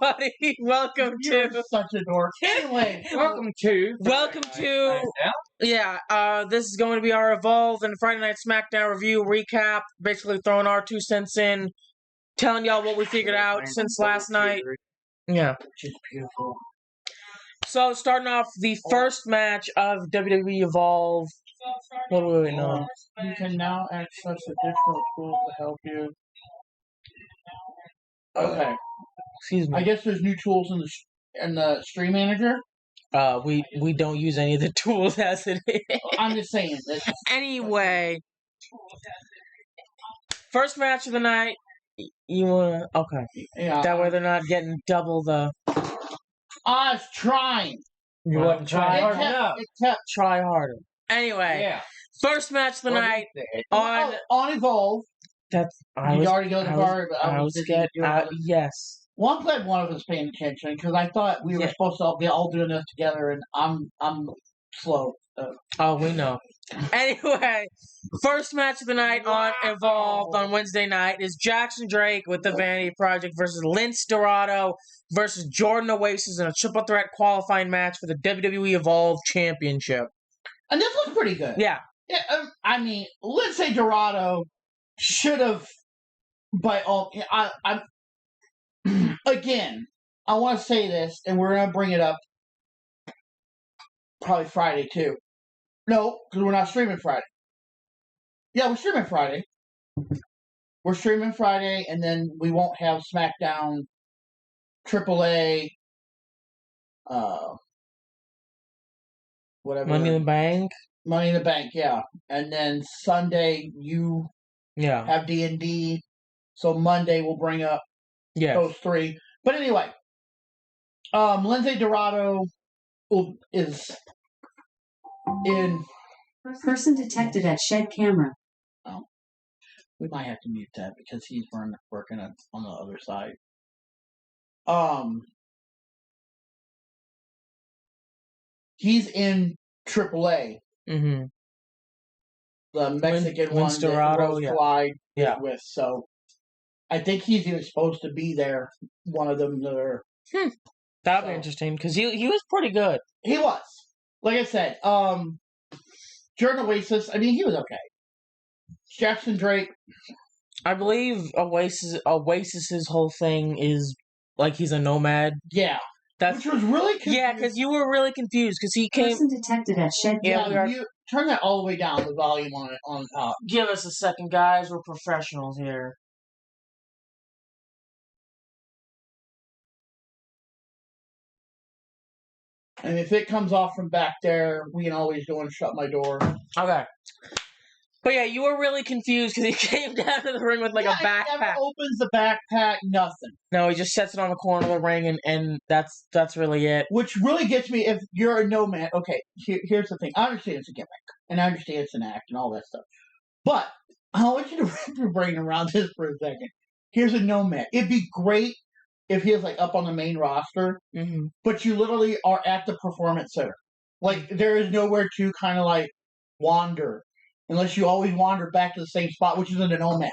everybody. Welcome You're to such a dork. Anyway, welcome to this is going to be our Evolve and Friday Night Smackdown review recap. Basically throwing our 2 cents in, telling y'all what we figured out since last night. Yeah. which is beautiful. So starting off the first match of WWE Evolve. What do we know? You can now access additional tools to help you. Okay. Excuse me. I guess there's new tools in the Stream Manager. We don't use any of the tools as it is. I'm just saying. Anyway, first match of the night. You wanna Yeah. That way they're not getting double the. I was trying. You wasn't trying hard enough. It kept. Try harder. Anyway, Yeah. first match of the night on Evolve. That's You already go to the bar, but I was getting yes. Well, I'm glad one of us paying attention because I thought we were supposed to be all doing this together, and I'm slow. Oh, we know. Anyway, first match of the night on Evolved on Wednesday night is Jackson Drake with the Vanity Project versus Lince Dorado versus Jordan Oasis in a triple threat qualifying match for the WWE Evolved Championship. And this was pretty good. Yeah. I mean, Lince Dorado should have, by all, again, I want to say this, and we're going to bring it up probably Friday, too. No, because we're not streaming Friday. Yeah, we're streaming Friday. We're streaming Friday, and then we won't have Smackdown, AAA, whatever. Money in the Bank? Money in the Bank, yeah. And then Sunday, you have D&D. So Monday, we'll bring up those three. But anyway, Lince Dorado is in... Person detected at Shed Camera. Oh, we might have to mute that because he's working on the other side. He's in AAA. Mm-hmm. The Mexican one that Rose Collide is with. So I think he's even supposed to be there. One of them that are... That'll be interesting because he was pretty good. He was. Like I said, Jordan Oasis, I mean, he was okay. Jackson Drake. I believe Oasis's whole thing is like he's a nomad. Yeah. Which was really confusing. Yeah, because you were really confused because he came... Person detected at Shed Camera. Yeah, turn that all the way down, the volume on top. Give us a second, guys. We're professionals here. And if it comes off from back there, we can always go and shut my door. Okay. But yeah, you were really confused because he came down to the ring with like a backpack. He never opens the backpack, nothing. No, he just sets it on the corner of the ring, and that's really it. Which really gets me, if you're a nomad, okay, here's the thing. I understand it's a gimmick, and I understand it's an act and all that stuff. But I want you to wrap your brain around this for a second. Here's a nomad. It'd be great if he was like up on the main roster, but you literally are at the performance center. Like, there is nowhere to kind of like wander. Unless you always wander back to the same spot, which isn't a nomad.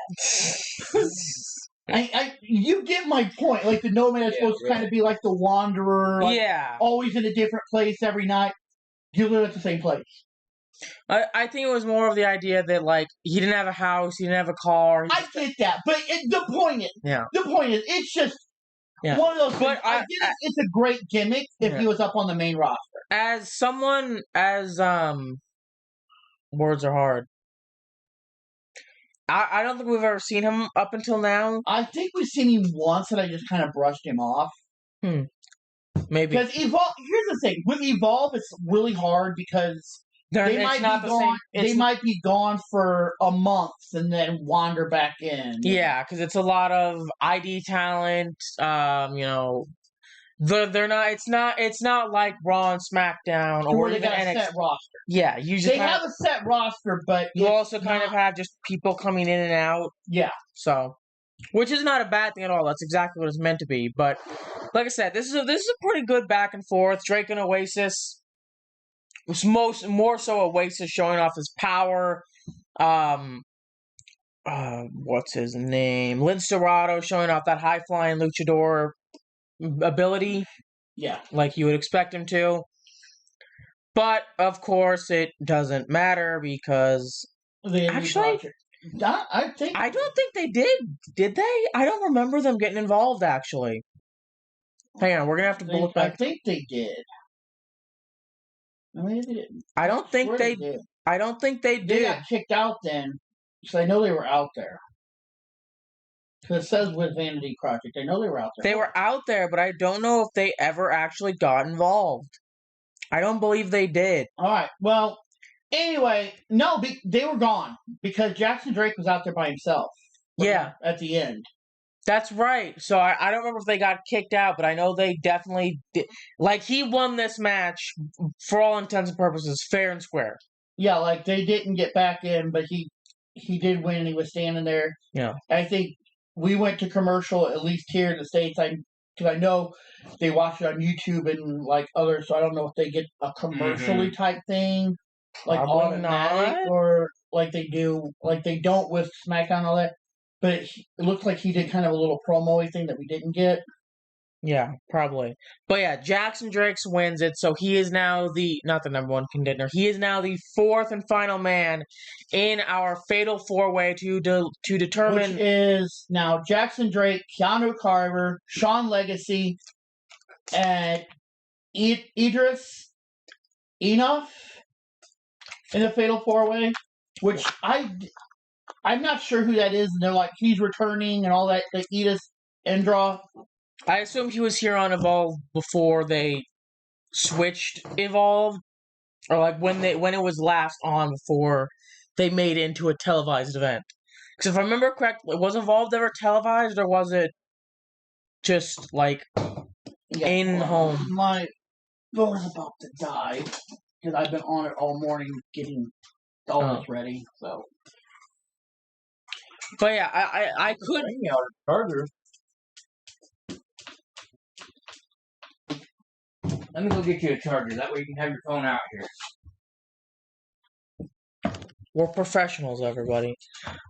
You get my point. Like, the nomad is supposed to kind of be like the wanderer. Like, always in a different place every night. You live at the same place. I think it was more of the idea that, like, he didn't have a house, he didn't have a car. I get that. But the point is, it's just one of those things. I get it's a great gimmick if he was up on the main roster. As someone, words are hard. I don't think we've ever seen him up until now. I think we've seen him once, and I just kind of brushed him off. Maybe. Because Evolve, here's the thing. With Evolve, it's really hard because they might be gone for a month and then wander back in. Yeah, because it's a lot of ID talent, They're not. It's not like Raw and SmackDown or they even got a NXT. set roster. Yeah, they have a set roster, but you also kind of have just people coming in and out. Yeah. So, which is not a bad thing at all. That's exactly what it's meant to be. But like I said, this is a pretty good back and forth. Drake and Oasis. It's more so Oasis showing off his power. What's his name? Lince Dorado showing off that high flying luchador ability, Yeah. like you would expect him to. But of course, it doesn't matter because actually, I don't think they did. Did they? I don't remember them getting involved. Actually, hang on, we're gonna have to look back. I think they did. I mean, they didn't. I don't think they did. I don't think they did. They got kicked out then, so I know they were out there. Because it says with Vanity Project, I know they were out there. They were out there, but I don't know if they ever actually got involved. I don't believe they did. All right. Well, anyway, no, they were gone because Jackson Drake was out there by himself. Yeah. At the end. That's right. So I don't remember if they got kicked out, but I know they definitely did. Like, he won this match, for all intents and purposes, fair and square. Yeah, like, they didn't get back in, but he did win, and he was standing there. Yeah. I think we went to commercial, at least here in the States, because I know they watch it on YouTube and, like, others, so I don't know if they get a commercially type thing, like, Probably automatic, not. or like they do, like they don't with Smackdown and all that. But it looks like he did kind of a little promo-y thing that we didn't get. Yeah, probably. But yeah, Jackson Drake wins it, so he is now not the number one contender. He is now the fourth and final man in our fatal four-way to determine. Which is now Jackson Drake, Keanu Carver, Sean Legacy, and Idris Enough in the fatal four-way. Which I'm not sure who that is, and they're like, he's returning and all that. Like, Edith Endra. I assume he was here on Evolve before they switched Evolve, or like when it was last on before they made it into a televised event. Because if I remember correctly, was Evolve ever televised, or was it just like in home? My phone's about to die because I've been on it all morning getting all this ready. So. But yeah, I could. Charger. Let me go get you a charger. That way you can have your phone out here. We're professionals, everybody.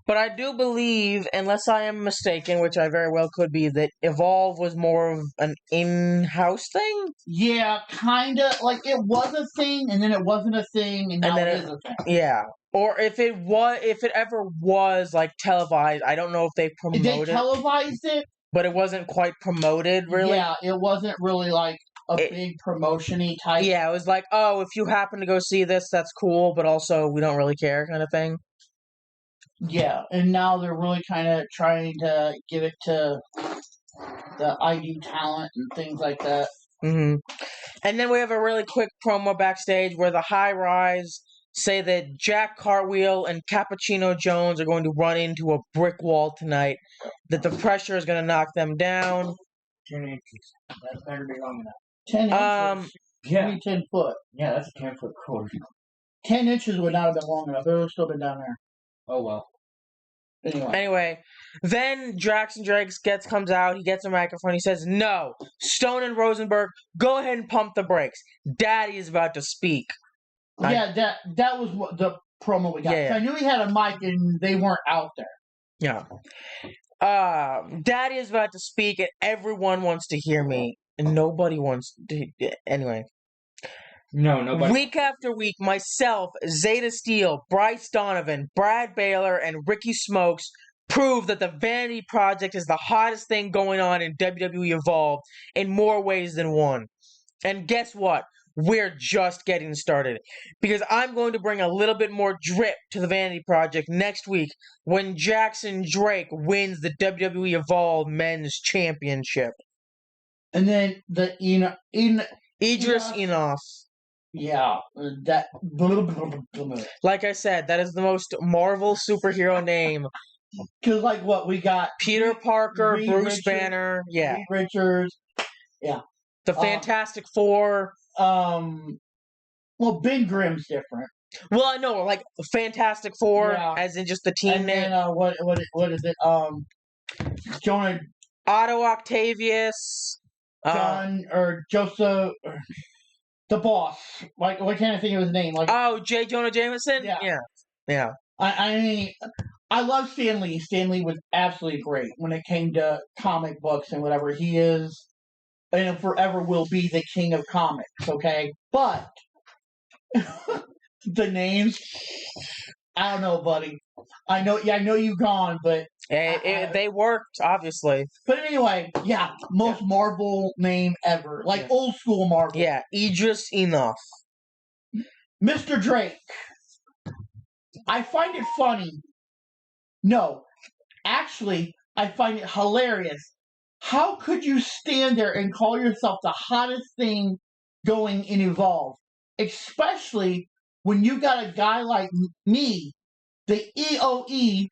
But I do believe, unless I am mistaken, which I very well could be, that Evolve was more of an in-house thing? Yeah, kind of. Like, it was a thing, and then it wasn't a thing, and now it is a thing. Yeah. Or if it ever was, like, televised, I don't know if they promoted it. They televised it? But it wasn't quite promoted, really? Yeah, it wasn't really, like, big promotion-y type. Yeah, it was like, oh, if you happen to go see this, that's cool, but also we don't really care kind of thing. Yeah, and now they're really kind of trying to give it to the ID talent and things like that. Mm-hmm. And then we have a really quick promo backstage where the High Rise say that Jack Cartwheel and Cappuccino Jones are going to run into a brick wall tonight, that the pressure is going to knock them down. 10 inches. That better be long enough. 10 inches? Yeah. 10 foot. Yeah, that's a 10-foot cord. 10 inches would not have been long enough. It would have still been down there. Oh, well. Anyway, then Jackson Drake comes out, he gets a microphone, he says, no, Stone and Rosenberg, go ahead and pump the brakes. Daddy is about to speak. Yeah, that was what the promo we got. Yeah. I knew he had a mic and they weren't out there. Yeah. Daddy is about to speak and everyone wants to hear me. And nobody wants to... Anyway. No, nobody. Week after week, myself, Zeta Steele, Bryce Donovan, Brad Baylor, and Ricky Smokes prove that the Vanity Project is the hottest thing going on in WWE Evolved in more ways than one. And guess what? We're just getting started. Because I'm going to bring a little bit more drip to the Vanity Project next week when Jackson Drake wins the WWE Evolved Men's Championship. And then the Idris Enough. Yeah, that. Like I said, that is the most Marvel superhero name. Because, like, what we got? Peter Parker, Reed Bruce Richards, Banner, yeah. Reed Richards, yeah. The Fantastic Four. Well, Ben Grimm's different. Well, I know, like Fantastic Four, as in just the team name. And what is it? Jonah. Otto Octavius. John or Joseph. The boss. Like, what can't I think of his name? Like, J. Jonah Jameson? Yeah. I mean, I love Stan Lee. Stan Lee was absolutely great when it came to comic books and whatever. He is and forever will be the king of comics. Okay, but the names, I don't know, buddy. I know you gone, but They worked, obviously. But anyway, yeah, most Marvel name ever, like old school Marvel. Yeah, Idris Enough. Mr. Drake. I find it funny. No, actually, I find it hilarious. How could you stand there and call yourself the hottest thing going in Evolve? Especially when you got a guy like me, the EOE.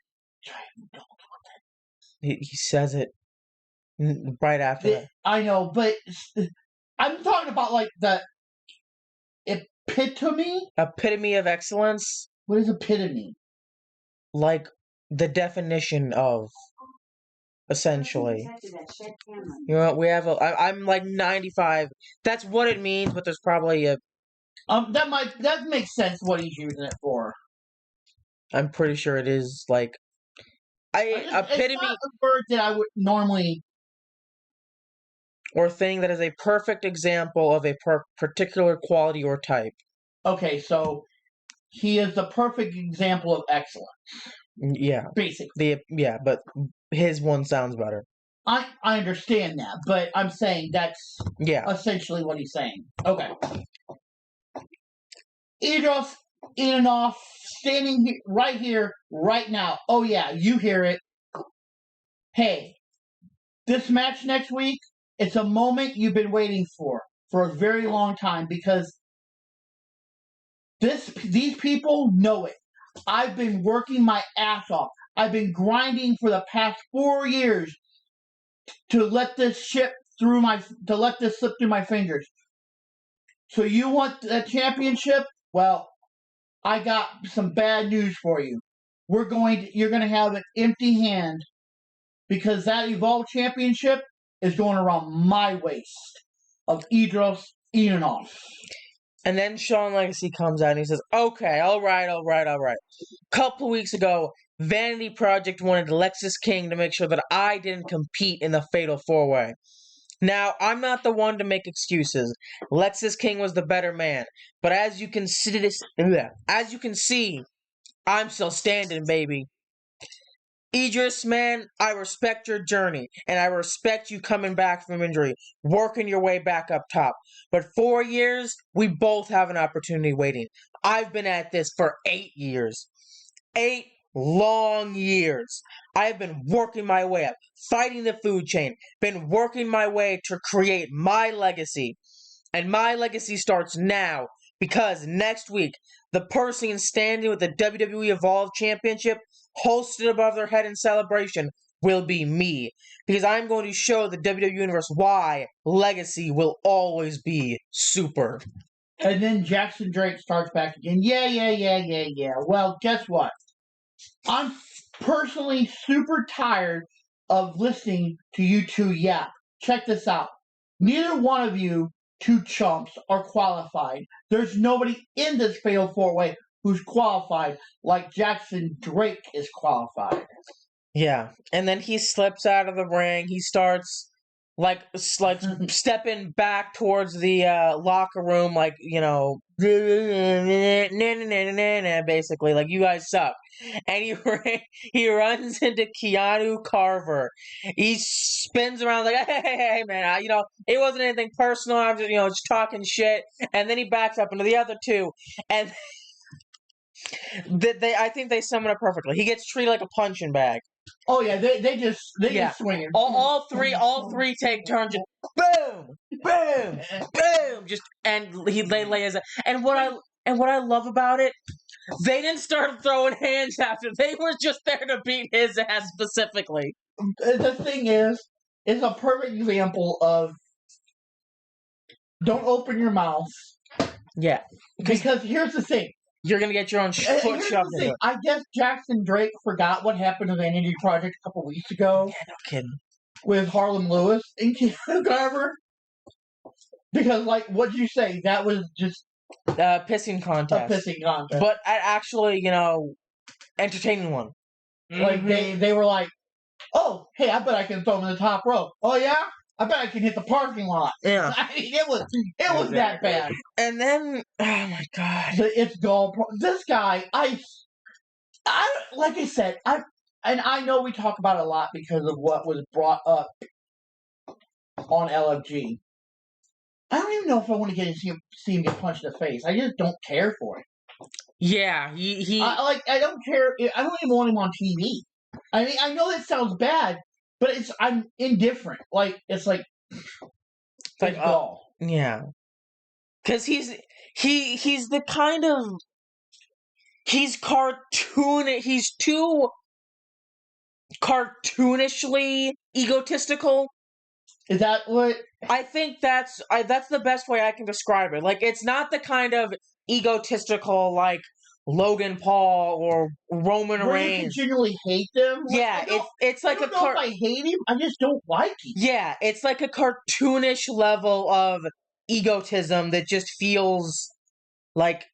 He says it right after that. I know, but I'm talking about like the epitome of excellence. What is epitome? Like the definition of, essentially. You know, we have I'm like 95. That's what it means, but there's probably a. That makes sense what he's using it for. I'm pretty sure it is like. Epitome. It's not a word that I would normally. Or thing that is a perfect example of a particular quality or type. Okay, so he is the perfect example of excellence. Yeah. Basically. But his one sounds better. I understand that, but I'm saying that's essentially what he's saying. Okay. Idris Enoff standing right here, right now. Oh yeah, you hear it. Hey, this match next week, it's a moment you've been waiting for a very long time because these people know it. I've been working my ass off. I've been grinding for the past 4 years to let this slip through my fingers. So you want the championship? Well, I got some bad news for you. You're going to have an empty hand because that Evolve championship is going around my waist of Idris Enoff. And then Shawn Legacy comes out and he says, okay, all right. Couple weeks ago, Vanity Project wanted Lexis King to make sure that I didn't compete in the Fatal 4-Way. Now, I'm not the one to make excuses. Lexis King was the better man. But as you can see, I'm still standing, baby. Idris, man, I respect your journey, and I respect you coming back from injury, working your way back up top. But 4 years, we both have an opportunity waiting. I've been at this for 8 years. 8 long years. I have been working my way up, fighting the food chain, been working my way to create my legacy. And my legacy starts now, because next week, the person standing with the WWE Evolve Championship hosted above their head in celebration will be me. Because I'm going to show the WWE Universe why legacy will always be super. And then Jackson Drake starts back again. Yeah. Well, guess what? I'm personally super tired of listening to you two yap. Check this out. Neither one of you two chumps are qualified. There's nobody in this Fatal 4-Way who's qualified like Jackson Drake is qualified. Yeah, and then he slips out of the ring. He starts like stepping back towards the locker room, like, you know, basically, like, you guys suck. And he runs into Keanu Carver. He spins around like, hey, man, you know, it wasn't anything personal. I'm just, just talking shit. And then he backs up into the other two, and I think they sum it up perfectly. He gets treated like a punching bag. Oh yeah, they just swing. All three take turns. Just boom, just and they lay his. And what I love about it, they didn't start throwing hands after. They were just there to beat his ass specifically. The thing is, it's a perfect example of don't open your mouth. Yeah, because here's the thing. You're going to get your own foot shoved in it. I guess Jackson Drake forgot what happened to the Vanity Project a couple weeks ago. Yeah, no kidding. With Harlem Lewis and Keanu Carver. Because, like, what'd you say? That was just... pissing contest. A pissing contest. But actually, entertaining one. Like, they were like, oh, hey, I bet I can throw him in the top rope. Oh, yeah? I bet I can hit the parking lot. Yeah. I mean, it was that bad. And then, oh my god. It's gall. This guy, I like I said, I know we talk about it a lot because of what was brought up on LFG. I don't even know if I want to see him get punched in the face. I just don't care for it. Yeah, he I don't care. I don't even want him on TV. I mean, I know that sounds bad, but I'm indifferent. It's gall. Yeah. Because he's the kind of, he's too cartoonishly egotistical. Is that what? I think that's the best way I can describe it. Like, it's not the kind of egotistical like Logan Paul or Roman Reigns. You genuinely hate them. Yeah, it's like I don't know if I hate him. I just don't like him. Yeah, it's like a cartoonish level of egotism that just feels like,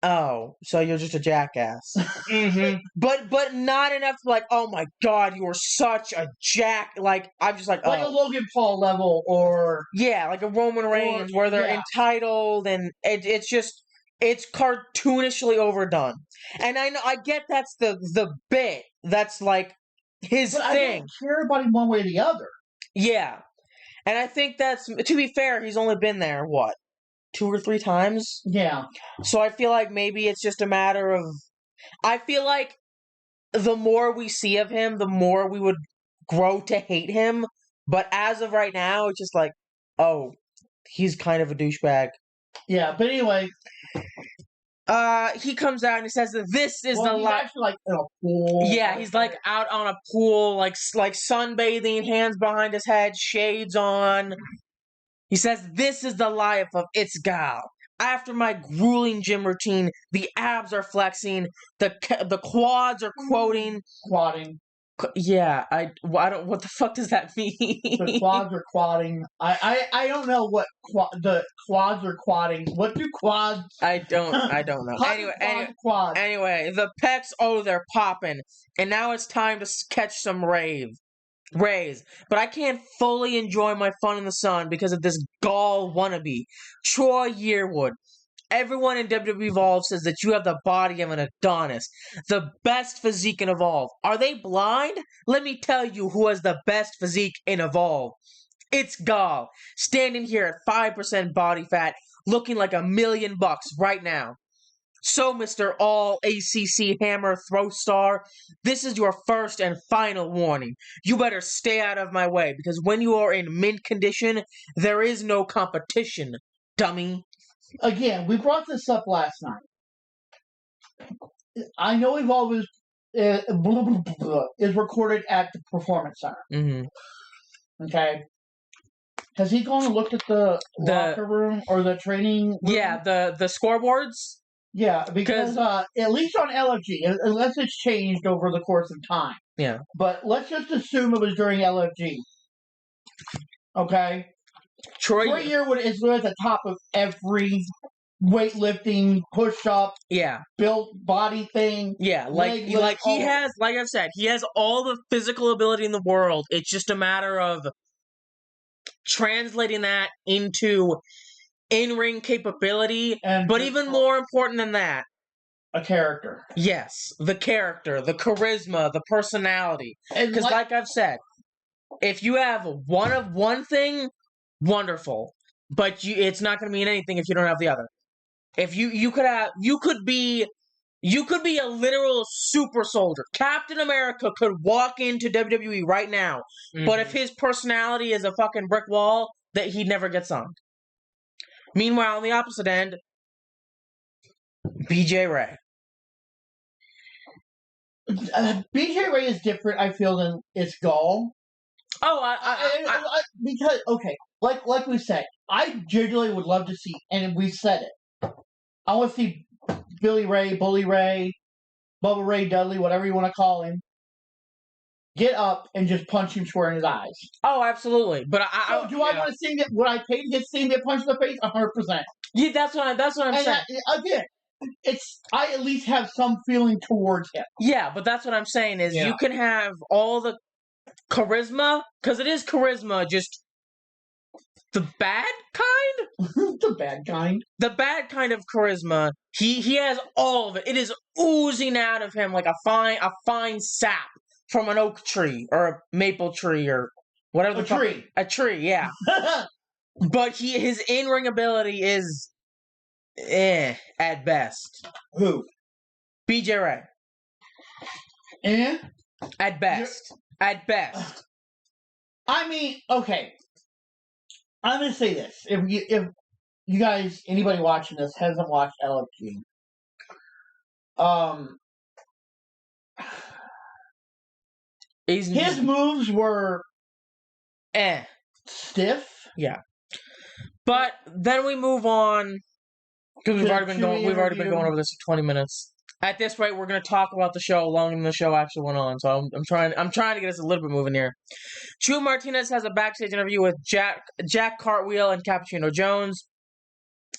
oh, so you're just a jackass. Mm-hmm. But not enough to like, oh my god, you are such a jack. Like, I'm just like, a Logan Paul level, or yeah, like a Roman Reigns, where they're entitled, and it's cartoonishly overdone. And I get that's the bit. That's like his thing. I don't care about him one way or the other. Yeah, and I think that's, to be fair, he's only been there what, 2 or 3 times? Yeah. So I feel like maybe it's just a matter of, I feel like the more we see of him, the more we would grow to hate him. But as of right now, it's just like, oh, he's kind of a douchebag. Yeah, but anyway. He comes out and he says that this is the he's actually like in a pool. Yeah, he's like out on a pool, like sunbathing, hands behind his head, shades on. He says, this is the life of It's Gal. After my grueling gym routine, the abs are flexing, the quads are quoting. Quadding. Yeah, I don't. What the fuck does that mean? The quads are quadding. I don't know what the quads are quadding. What do quads? I don't know. Anyway, the pecs, they're popping, and now it's time to catch some rays. But I can't fully enjoy my fun in the sun because of this gall wannabe, Troy Yearwood. Everyone in WWE Evolve says that you have the body of an Adonis, the best physique in Evolve. Are they blind? Let me tell you who has the best physique in Evolve. It's Gal, standing here at 5% body fat, looking like $1 million right now. So, Mr. All ACC Hammer Throw Star, this is your first and final warning. You better stay out of my way, because when you are in mint condition, there is no competition, dummy. Again, we brought this up last night. I know Evolve is recorded at the Performance Center. Mm-hmm. Okay. Has he gone and looked at the locker room or the training room? Yeah, the scoreboards? Yeah, because at least on LFG, unless it's changed over the course of time. Yeah. But let's just assume it was during LFG. Okay? Troy Yearwood is at the top of every weightlifting, push-up, built body thing. Yeah, he has, like I've said, he has all the physical ability in the world. It's just a matter of translating that into in-ring capability, but even more important than that, a character. Yes, the character, the charisma, the personality. Because like I've said, if you have one thing, wonderful. But it's not going to mean anything if you don't have the other. If you could be a literal super soldier. Captain America could walk into WWE right now, but if his personality is a fucking brick wall, that he'd never get signed. Meanwhile, on the opposite end, BJ Ray. BJ Ray is different, I feel, than It's Gall. Because, okay, like we said, I genuinely would love to see, and we said it, I want to see Billy Ray, Bully Ray, Bubba Ray Dudley, whatever you want to call him, get up and just punch him square in his eyes. Oh, absolutely. But I want to see him would I pay to see him get punched in the face? 100%. Yeah, that's what I'm saying. Again, I at least have some feeling towards him. Yeah, but that's what I'm saying is you can have all the charisma, because it is charisma, just The bad kind? The bad kind. The bad kind of charisma. He has all of it. It is oozing out of him like a fine sap from an oak tree or a maple tree or whatever. A tree, yeah. But his in-ring ability is at best. Who? BJ Ray. At best. At best. I mean, okay. I'm gonna say this: if you guys, anybody watching this hasn't watched LFG, his moves were stiff. Yeah, but then we move on because we've already been going over this for 20 minutes. At this rate, we're going to talk about the show longer than the show actually went on. So I'm trying to get us a little bit moving here. Drew Martinez has a backstage interview with Jack Cartwheel and Cappuccino Jones.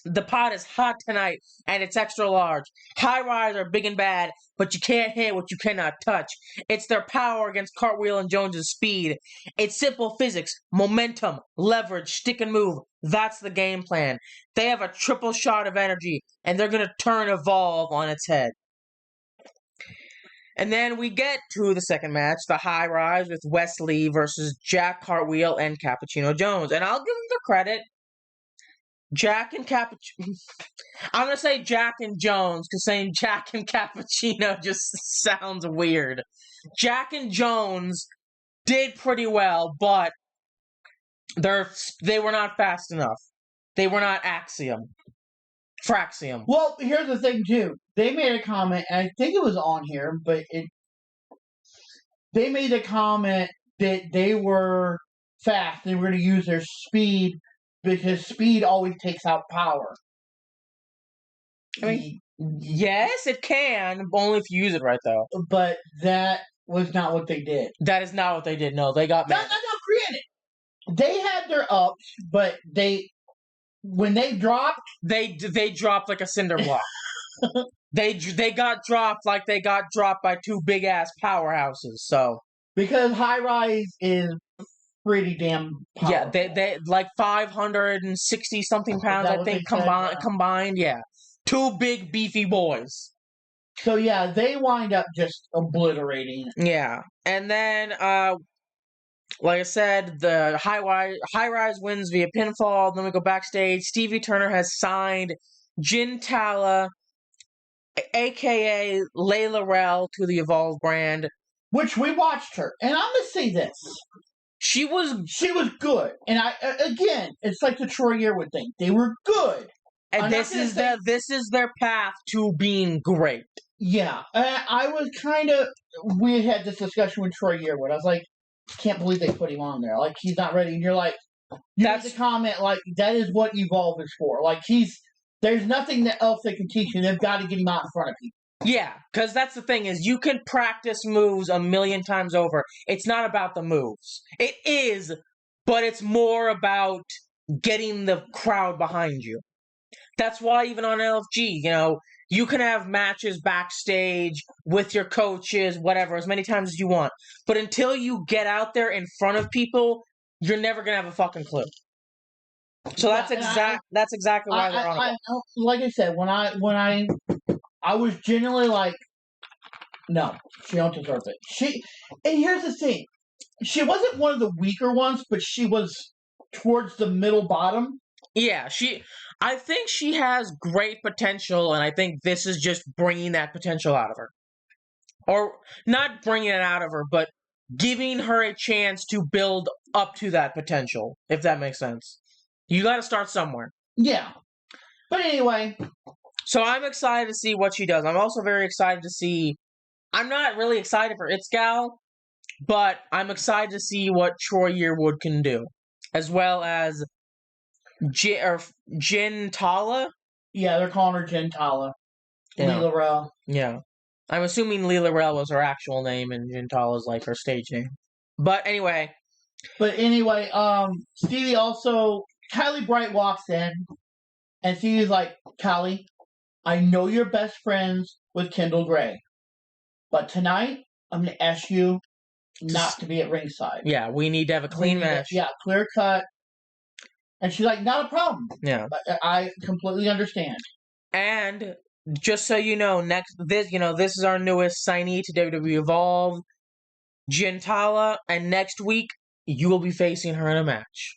The pot is hot tonight, and it's extra large. High Rise are big and bad, but you can't hit what you cannot touch. It's their power against Cartwheel and Jones' speed. It's simple physics, momentum, leverage, stick and move. That's the game plan. They have a triple shot of energy, and they're going to turn Evolve on its head. And then we get to the second match, the High Rise with Wesley versus Jack Cartwheel and Cappuccino Jones. And I'll give them the credit. Jack and Cappuccino. I'm going to say Jack and Jones because saying Jack and Cappuccino just sounds weird. Jack and Jones did pretty well, but they were not fast enough. They were not Fraxium. Well, here's the thing, too. They made a comment, and I think it was on here, but they made a comment that they were fast. They were going to use their speed because speed always takes out power. I mean, yes, it can, only if you use it right, though. But that was not what they did. That is not what they did. No, they got mad. No, granted. They had their ups, but when they dropped... They dropped like a cinder block. They got dropped like they got dropped by two big-ass powerhouses, so... Because High Rise is pretty damn powerful. Yeah, they like 560-something pounds, I think, combined, yeah. Two big, beefy boys. So, yeah, they wind up just obliterating. Yeah, and then, like I said, the High Rise wins via pinfall. Then we go backstage. Stevie Turner has signed Jin Tala, a.k.a. Layla Rell, to the Evolve brand. Which we watched her. And I'm going to say this. She was good. And again, it's like the Troy Yearwood thing. They were good. And this is their path to being great. Yeah. I was we had this discussion with Troy Yearwood. I was like, can't believe they put him on there. Like, he's not ready. And you're like, that's a comment, like, that is what Evolve is for. Like, there's nothing else they can teach you. They've got to get him out in front of people. Yeah, because that's the thing is you can practice moves a million times over. It's not about the moves. It is, but it's more about getting the crowd behind you. That's why even on LFG, you can have matches backstage with your coaches, whatever, as many times as you want. But until you get out there in front of people, you're never going to have a fucking clue. So that's exactly why they're on it. Like I said, when I was genuinely like, no, she don't deserve it. And here's the thing. She wasn't one of the weaker ones, but she was towards the middle bottom. Yeah, I think she has great potential, and I think this is just bringing that potential out of her. Or, not bringing it out of her, but giving her a chance to build up to that potential, if that makes sense. You gotta start somewhere. Yeah. But anyway. So I'm excited to see what she does. I'm also very excited to see... I'm not really excited for Itzgal, but I'm excited to see what Troy Yearwood can do. As well as Jin Tala? Yeah, they're calling her Jin Tala. Yeah. Layla Rell. Yeah. I'm assuming Layla Rell was her actual name and Jin Tala is like her stage name. But anyway. Stevie also... Kylie Bright walks in, and Stevie's like, Kylie, I know you're best friends with Kendall Gray, but tonight, I'm going to ask you not to be at ringside. Yeah, we need to have a clean match. Clear cut. And she's like, not a problem. Yeah. But I completely understand. And just so you know, this is our newest signee to WWE Evolve, Gintala, and next week you will be facing her in a match.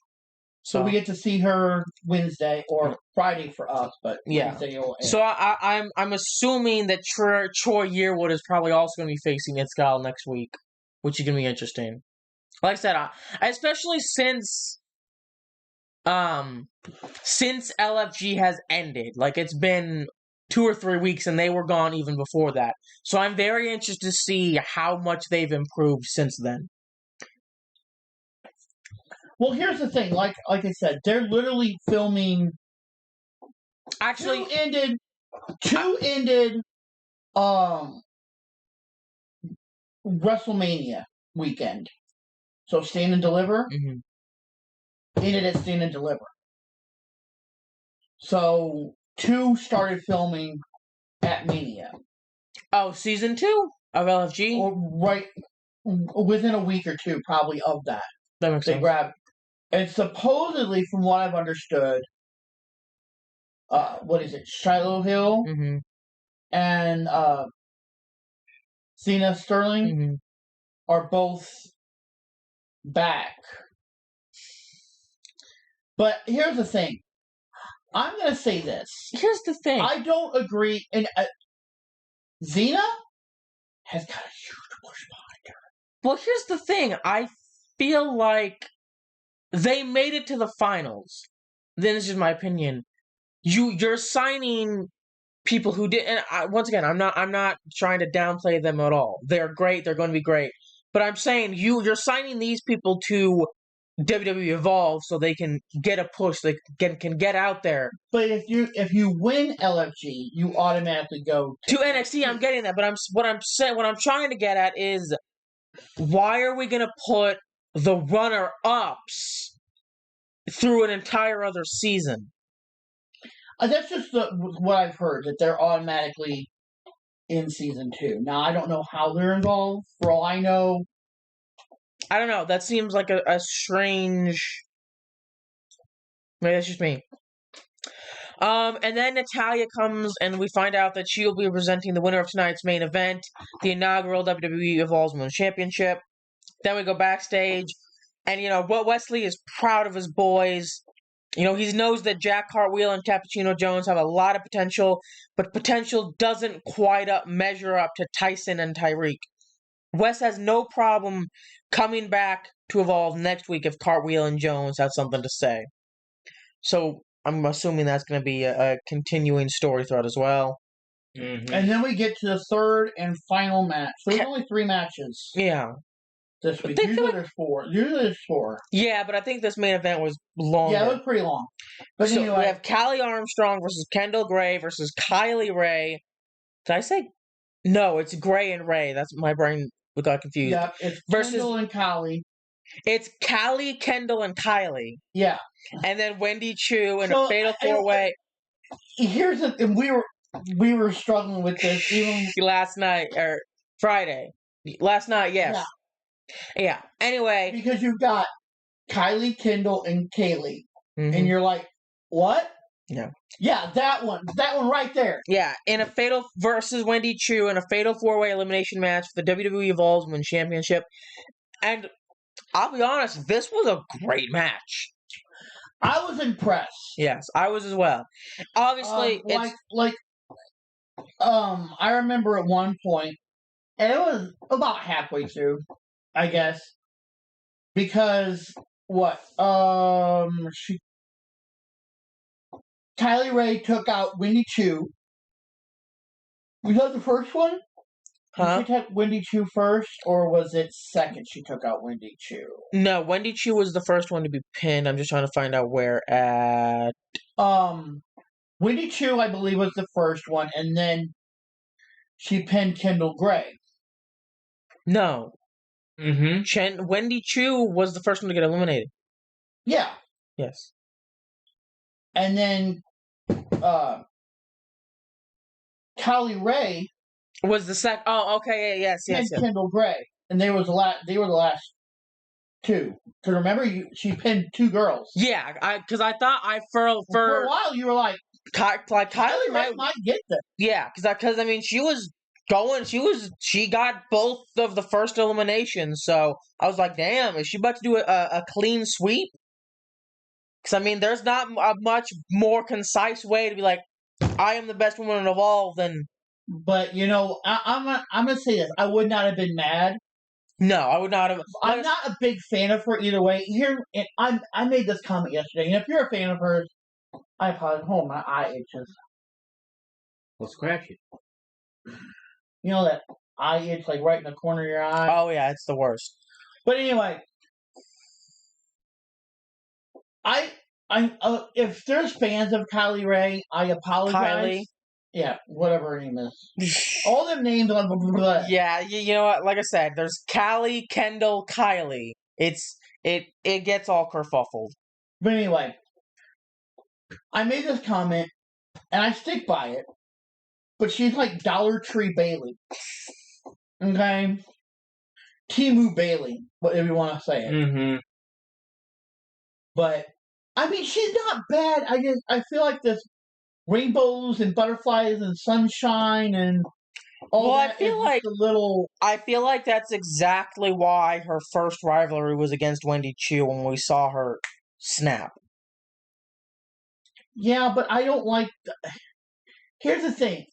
So we get to see her Wednesday or Friday for us, but yeah. Wednesday will air. So I'm assuming that Troy Yearwood is probably also going to be facing Itzgal next week, which is going to be interesting. Like I said, especially since LFG has ended, like it's been 2 or 3 weeks, and they were gone even before that. So I'm very interested to see how much they've improved since then. Well, here's the thing. Like I said, they're literally filming. Actually, two ended WrestleMania weekend. So Stand and Deliver ended at Stand and Deliver. So 2 started filming at Mania. Oh, season 2 of LFG? Or right within a week or 2, probably, of that. That makes sense. Grabbed. And supposedly, from what I've understood, what is it? Shiloh Hill and Cena Sterling are both back. But here's the thing. I'm going to say this. Here's the thing. I don't agree. And Xena has got a huge push behind her. Well, here's the thing. I feel like they made it to the finals. Then this is my opinion. You're signing people who did, and once again, I'm not trying to downplay them at all. They're great. They're going to be great. But I'm saying you're signing these people to WWE Evolve so they can get a push. They can get out there. But if you win LFG, you automatically go to NXT. I'm getting that, but what I'm trying to get at is, why are we going to put the runner-ups through an entire other season? That's just what I've heard, that they're automatically in season 2. Now, I don't know how they're involved. For all I know, I don't know. That seems like a strange. Maybe that's just me. And then Natalya comes, and we find out that she'll be presenting the winner of tonight's main event, the inaugural WWE Evolve Women's Championship. Then we go backstage, and Wesley is proud of his boys. He knows that Jack Cartwheel and Cappuccino Jones have a lot of potential, but potential doesn't quite measure up to Tyson and Tyreek. Wes has no problem coming back to Evolve next week if Cartwheel and Jones have something to say. So I'm assuming that's going to be a continuing story thread as well. And then we get to the third and final match. There's only 3 matches. Yeah. This week. Usually there's 4. Yeah, but I think this main event was longer. Yeah, it was pretty long. But so anyway, we have Callie Armstrong versus Kendall Gray versus Kylie Ray. Did I say? No, it's Gray and Ray. That's my brain got confused. Yeah, it's Kendall and Kylie. It's Callie, Kendall, and Kylie. Yeah. And then Wendy Chu in a fatal 4-way. And we were struggling with this even last night or Friday. Last night, yes. Yeah. Anyway, because you've got Kylie, Kendall, and Kaylee, and you're like, what? Yeah. Yeah, that one right there. Yeah, in a fatal versus Wendy Chu in a fatal 4-way elimination match for the WWE Evolve Women's Championship. And I'll be honest, this was a great match. I was impressed. Yes, I was as well. Obviously, I remember at one point, and it was about halfway through, I guess, because Kylie Ray took out Wendy Chu. Was that the first one? Huh? Did she take Wendy Chu first, or was it second she took out Wendy Chu? No, Wendy Chu was the first one to be pinned. I'm just trying to find out where at. Wendy Chu, I believe, was the first one, and then she pinned Kendall Gray. No. Wendy Chu was the first one to get eliminated. Yeah. Yes. And then Kylie Ray was the second. Oh, okay. Yes. Kendall Gray, and they were the last 2. Because remember, she pinned 2 girls. Yeah, because I thought for a while you were like Kylie might get this. Yeah, because I mean she was going, she got both of the first eliminations, so I was like, damn, is she about to do a clean sweep? Because I mean, there's not a much more concise way to be like, I am the best woman in Evolve than. But I'm gonna say this: I would not have been mad. No, I would not have. I'm not a big fan of her either way. I made this comment yesterday, and if you're a fan of hers, I apologize. Hold on, my eye itches. Well, scratch it. You know that eye itch, like right in the corner of your eye. Oh yeah, it's the worst. But anyway, if there's fans of Kylie Ray, I apologize. Kylie. Yeah, whatever her name is. All them names on blah, blah, blah. Yeah, you know what? Like I said, there's Callie, Kendall, Kylie. It gets all kerfuffled. But anyway, I made this comment, and I stick by it. But she's like Dollar Tree Bailey. Okay? Timu Bailey, whatever you want to say it. Mm-hmm. But, I mean, she's not bad. I feel like this rainbows and butterflies and sunshine and all that. I feel like that's exactly why her first rivalry was against Wendy Chu when we saw her snap. Yeah, but I don't like. Here's the thing: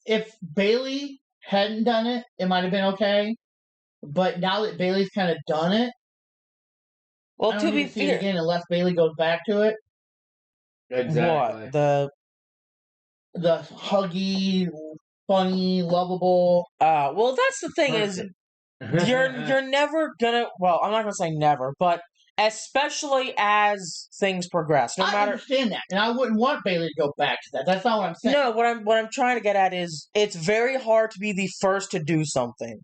if Bailey hadn't done it, it might have been okay. But now that Bailey's kind of done it, well, I don't need to see it again unless Bailey goes back to it. Exactly. What the huggy, funny, lovable. Well, that's the thing is, you're never gonna. Well, I'm not gonna say never, but especially as things progress, I understand that, and I wouldn't want Bailey to go back to that. That's not what I'm saying. No, what I'm trying to get at is it's very hard to be the first to do something.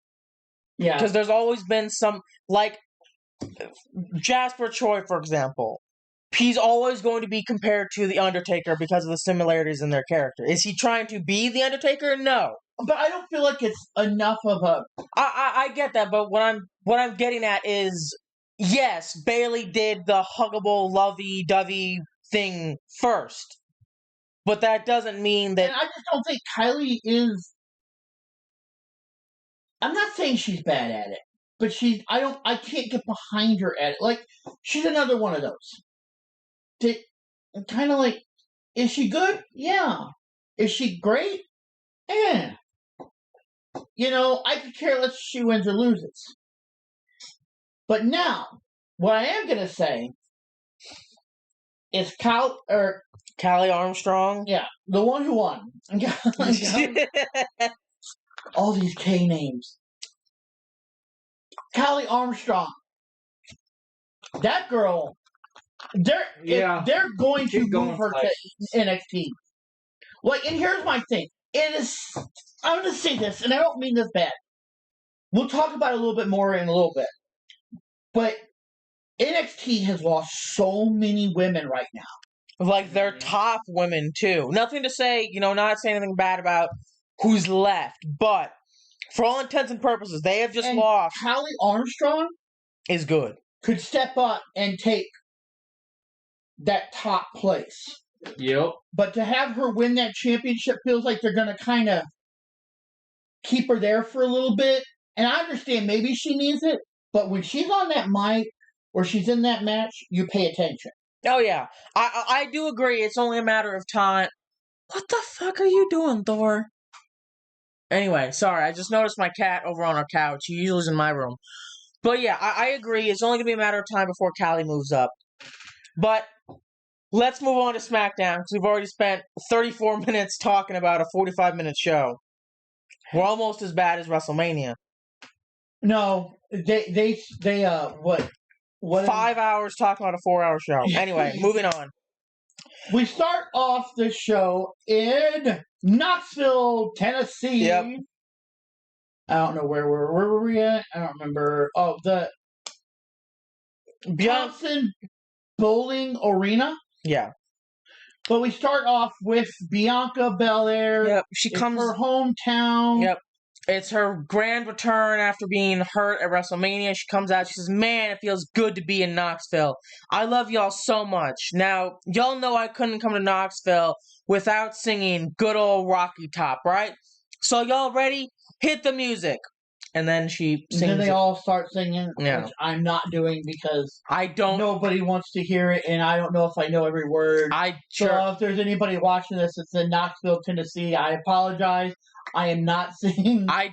Yeah, because there's always been some, like Jasper Troy, for example. He's always going to be compared to The Undertaker because of the similarities in their character. Is he trying to be The Undertaker? No. But I don't feel like it's enough of a... I get that, but what I'm getting at is, yes, Bailey did the huggable, lovey-dovey thing first. But that doesn't mean that... And I just don't think Kylie is... I'm not saying she's bad at it, but I can't get behind her at it. Like, she's another one of those. Kind of like, is she good? Yeah. Is she great? Eh. I could care less if she wins or loses. But now, what I am going to say is Callie Armstrong? Yeah, the one who won. All these K names. Callie Armstrong. That girl... They're going to move her to NXT. Like, and here's my thing. I'm going to say this, and I don't mean this bad. We'll talk about it a little bit more in a little bit. But NXT has lost so many women right now. Like, they're top women, too. Nothing to say, not saying anything bad about who's left. But, for all intents and purposes, they have just lost. Callie Armstrong is good. Could step up and take that top place. Yep. But to have her win that championship feels like they're going to kind of keep her there for a little bit. And I understand maybe she needs it, but when she's on that mic or she's in that match, you pay attention. Oh, yeah. I do agree. It's only a matter of time. What the fuck are you doing, Thor? Anyway, sorry. I just noticed my cat over on our couch. He usually is in my room. But yeah, I agree. It's only going to be a matter of time before Callie moves up. But let's move on to Smackdown, because we've already spent 34 minutes talking about a 45-minute show. We're almost as bad as WrestleMania. No, they what 5 hours talking about a 4-hour show. Anyway, moving on. We start off the show in Knoxville, Tennessee. Yep. I don't know where were we at? I don't remember. Oh, the Johnson Bowling Arena. Yeah. But we start off with Bianca Belair. Yep. She comes her hometown. Yep. It's her grand return after being hurt at WrestleMania. She comes out, she says, "Man, it feels good to be in Knoxville. I love y'all so much." Now, y'all know I couldn't come to Knoxville without singing good old Rocky Top, right? So y'all ready? Hit the music. And then she sings. And then they all start singing, Yeah. which I'm not doing because I don't. Nobody wants to hear it, and I don't know if I know every word. So if there's anybody watching this that's in Knoxville, Tennessee, I apologize. I am not singing. I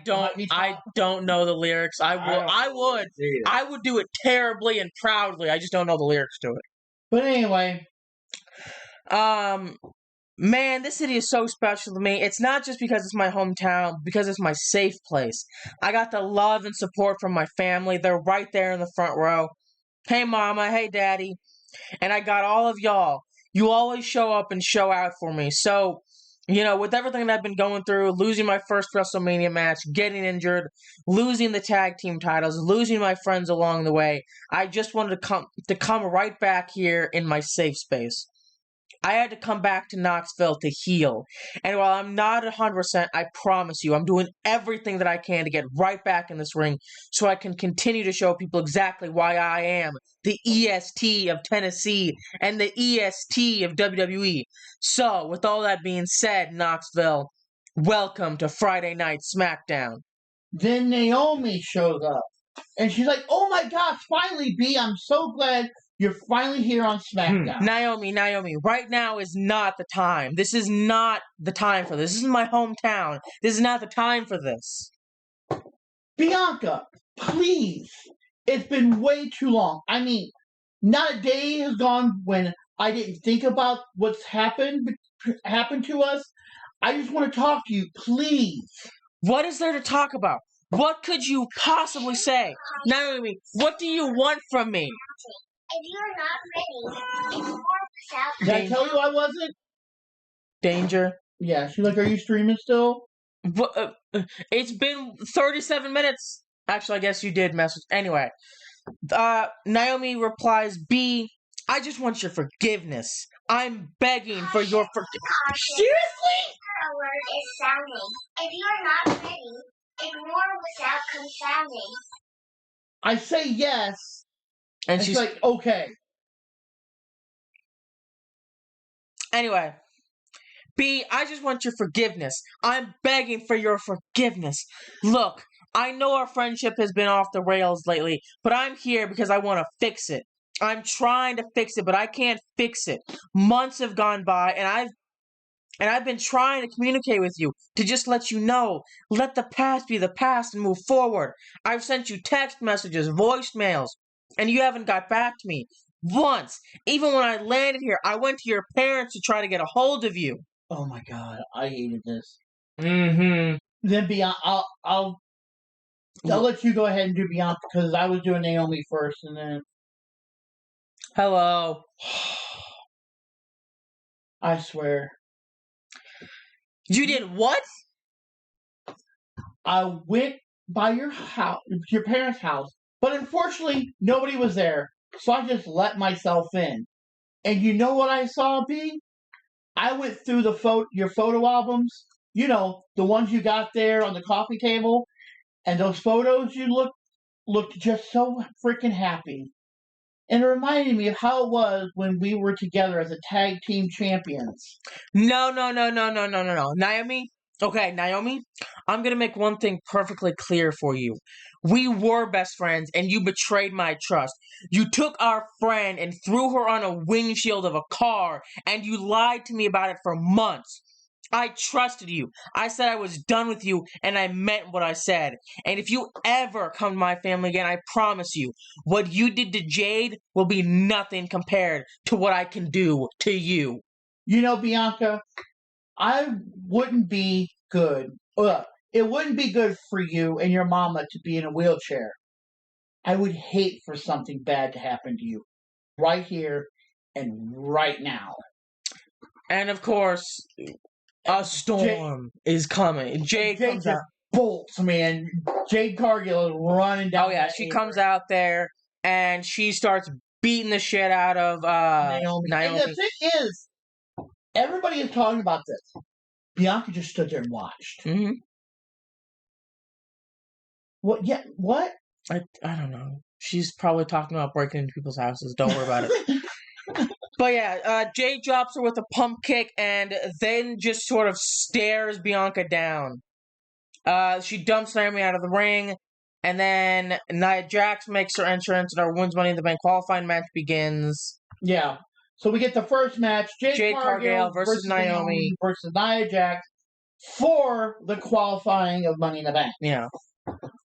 don't know the lyrics. I would do it terribly and proudly. I just don't know the lyrics to it. But anyway, man, this city is so special to me. It's not just because it's my hometown, because it's my safe place. I got the love and support from my family. They're right there in the front row. Hey, Mama. Hey, Daddy. And I got all of y'all. You always show up and show out for me. So, with everything that I've been going through, losing my first WrestleMania match, getting injured, losing the tag team titles, losing my friends along the way, I just wanted to come right back here in my safe space. I had to come back to Knoxville to heal. And while I'm not 100%, I promise you, I'm doing everything that I can to get right back in this ring so I can continue to show people exactly why I am the EST of Tennessee and the EST of WWE. So, with all that being said, Knoxville, welcome to Friday Night Smackdown. Then Naomi shows up. And she's like, "Oh my gosh, finally, B, I'm so glad you're finally here on SmackDown." Naomi, right now is not the time. This is not the time for this. This is my hometown. This is not the time for this. Bianca, please. It's been way too long. I mean, not a day has gone when I didn't think about what's happened to us. I just want to talk to you, please. What is there to talk about? What could you possibly say? Naomi, what do you want from me? If you're not ready, Did I tell you I wasn't? Danger. Yeah, she's like, "Are you streaming still?" It's been 37 minutes. Actually, I guess you did message. Anyway, Naomi replies, "B, I just want your forgiveness. I'm begging for your forgiveness." Seriously? The word is sounding. If you're not ready, ignore without confounding. I say yes. And she's like, "Okay." Anyway, B, I just want your forgiveness. I'm begging for your forgiveness. Look, I know our friendship has been off the rails lately, but I'm here because I want to fix it. I'm trying to fix it, but I can't fix it. Months have gone by, and I've been trying to communicate with you to just let you know. Let the past be the past and move forward. I've sent you text messages, voicemails, and you haven't got back to me once. Even when I landed here, I went to your parents to try to get a hold of you. Oh my god, I hated this. Mm-hmm. Then Bianca, I'll let you go ahead and do Bianca because I was doing Naomi first, and then. Hello. I swear. You did what? I went by your parents' house, but unfortunately nobody was there, so I just let myself in. And you know what I saw, B? I went through your photo albums, the ones you got there on the coffee table, and those photos you looked just so freaking happy. And it reminded me of how it was when we were together as a tag team champions. No. Naomi? Okay, Naomi, I'm going to make one thing perfectly clear for you. We were best friends, and you betrayed my trust. You took our friend and threw her on a windshield of a car, and you lied to me about it for months. I trusted you. I said I was done with you, and I meant what I said. And if you ever come to my family again, I promise you, what you did to Jade will be nothing compared to what I can do to you. Bianca, I wouldn't be good. It wouldn't be good for you and your mama to be in a wheelchair. I would hate for something bad to happen to you. Right here and right now. And of course, a storm is coming. Jade comes out. Bolts, man. Jade Cargill is running down. Oh yeah, she comes out there and she starts beating the shit out of Naomi. And the thing is, everybody is talking about this. Bianca just stood there and watched. Mm-hmm. What? Yeah, what? I don't know. She's probably talking about breaking into people's houses. Don't worry about it. But yeah, Jade drops her with a pump kick and then just sort of stares Bianca down. She dumps Naomi out of the ring, and then Nia Jax makes her entrance, and our Women's Money in the Bank qualifying match begins. Yeah. So we get the first match: Jade Cargill versus Naomi versus Nia Jax for the qualifying of Money in the Bank. Yeah.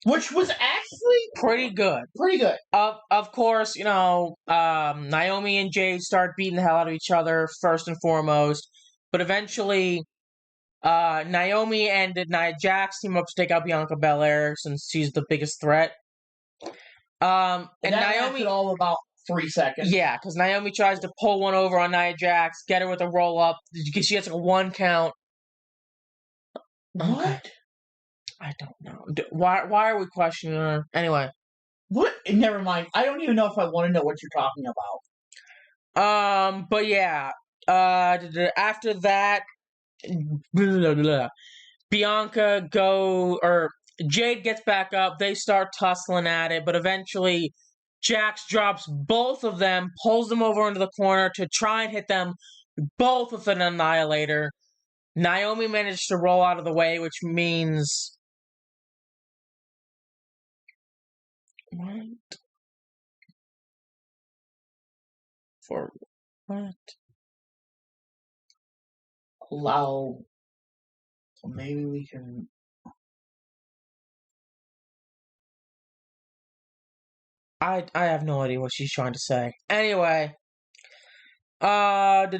Which was actually pretty good. Pretty good. Of course, Naomi and Jade start beating the hell out of each other first and foremost, but eventually, Naomi and Nia Jax team up to take out Bianca Belair since she's the biggest threat. And that Naomi lasted all about 3 seconds. Yeah, because Naomi tries to pull one over on Nia Jax, get her with a roll up. She gets like a 1 count. What? Okay. I don't know. Why are we questioning her? Anyway. What? Never mind. I don't even know if I want to know what you're talking about. But yeah. After that, Bianca Jade gets back up. They start tussling at it, but eventually Jax drops both of them, pulls them over into the corner to try and hit them both with an Annihilator. Naomi managed to roll out of the way, which means... What? For what? Allow. So maybe we can. I have no idea what she's trying to say. Anyway. But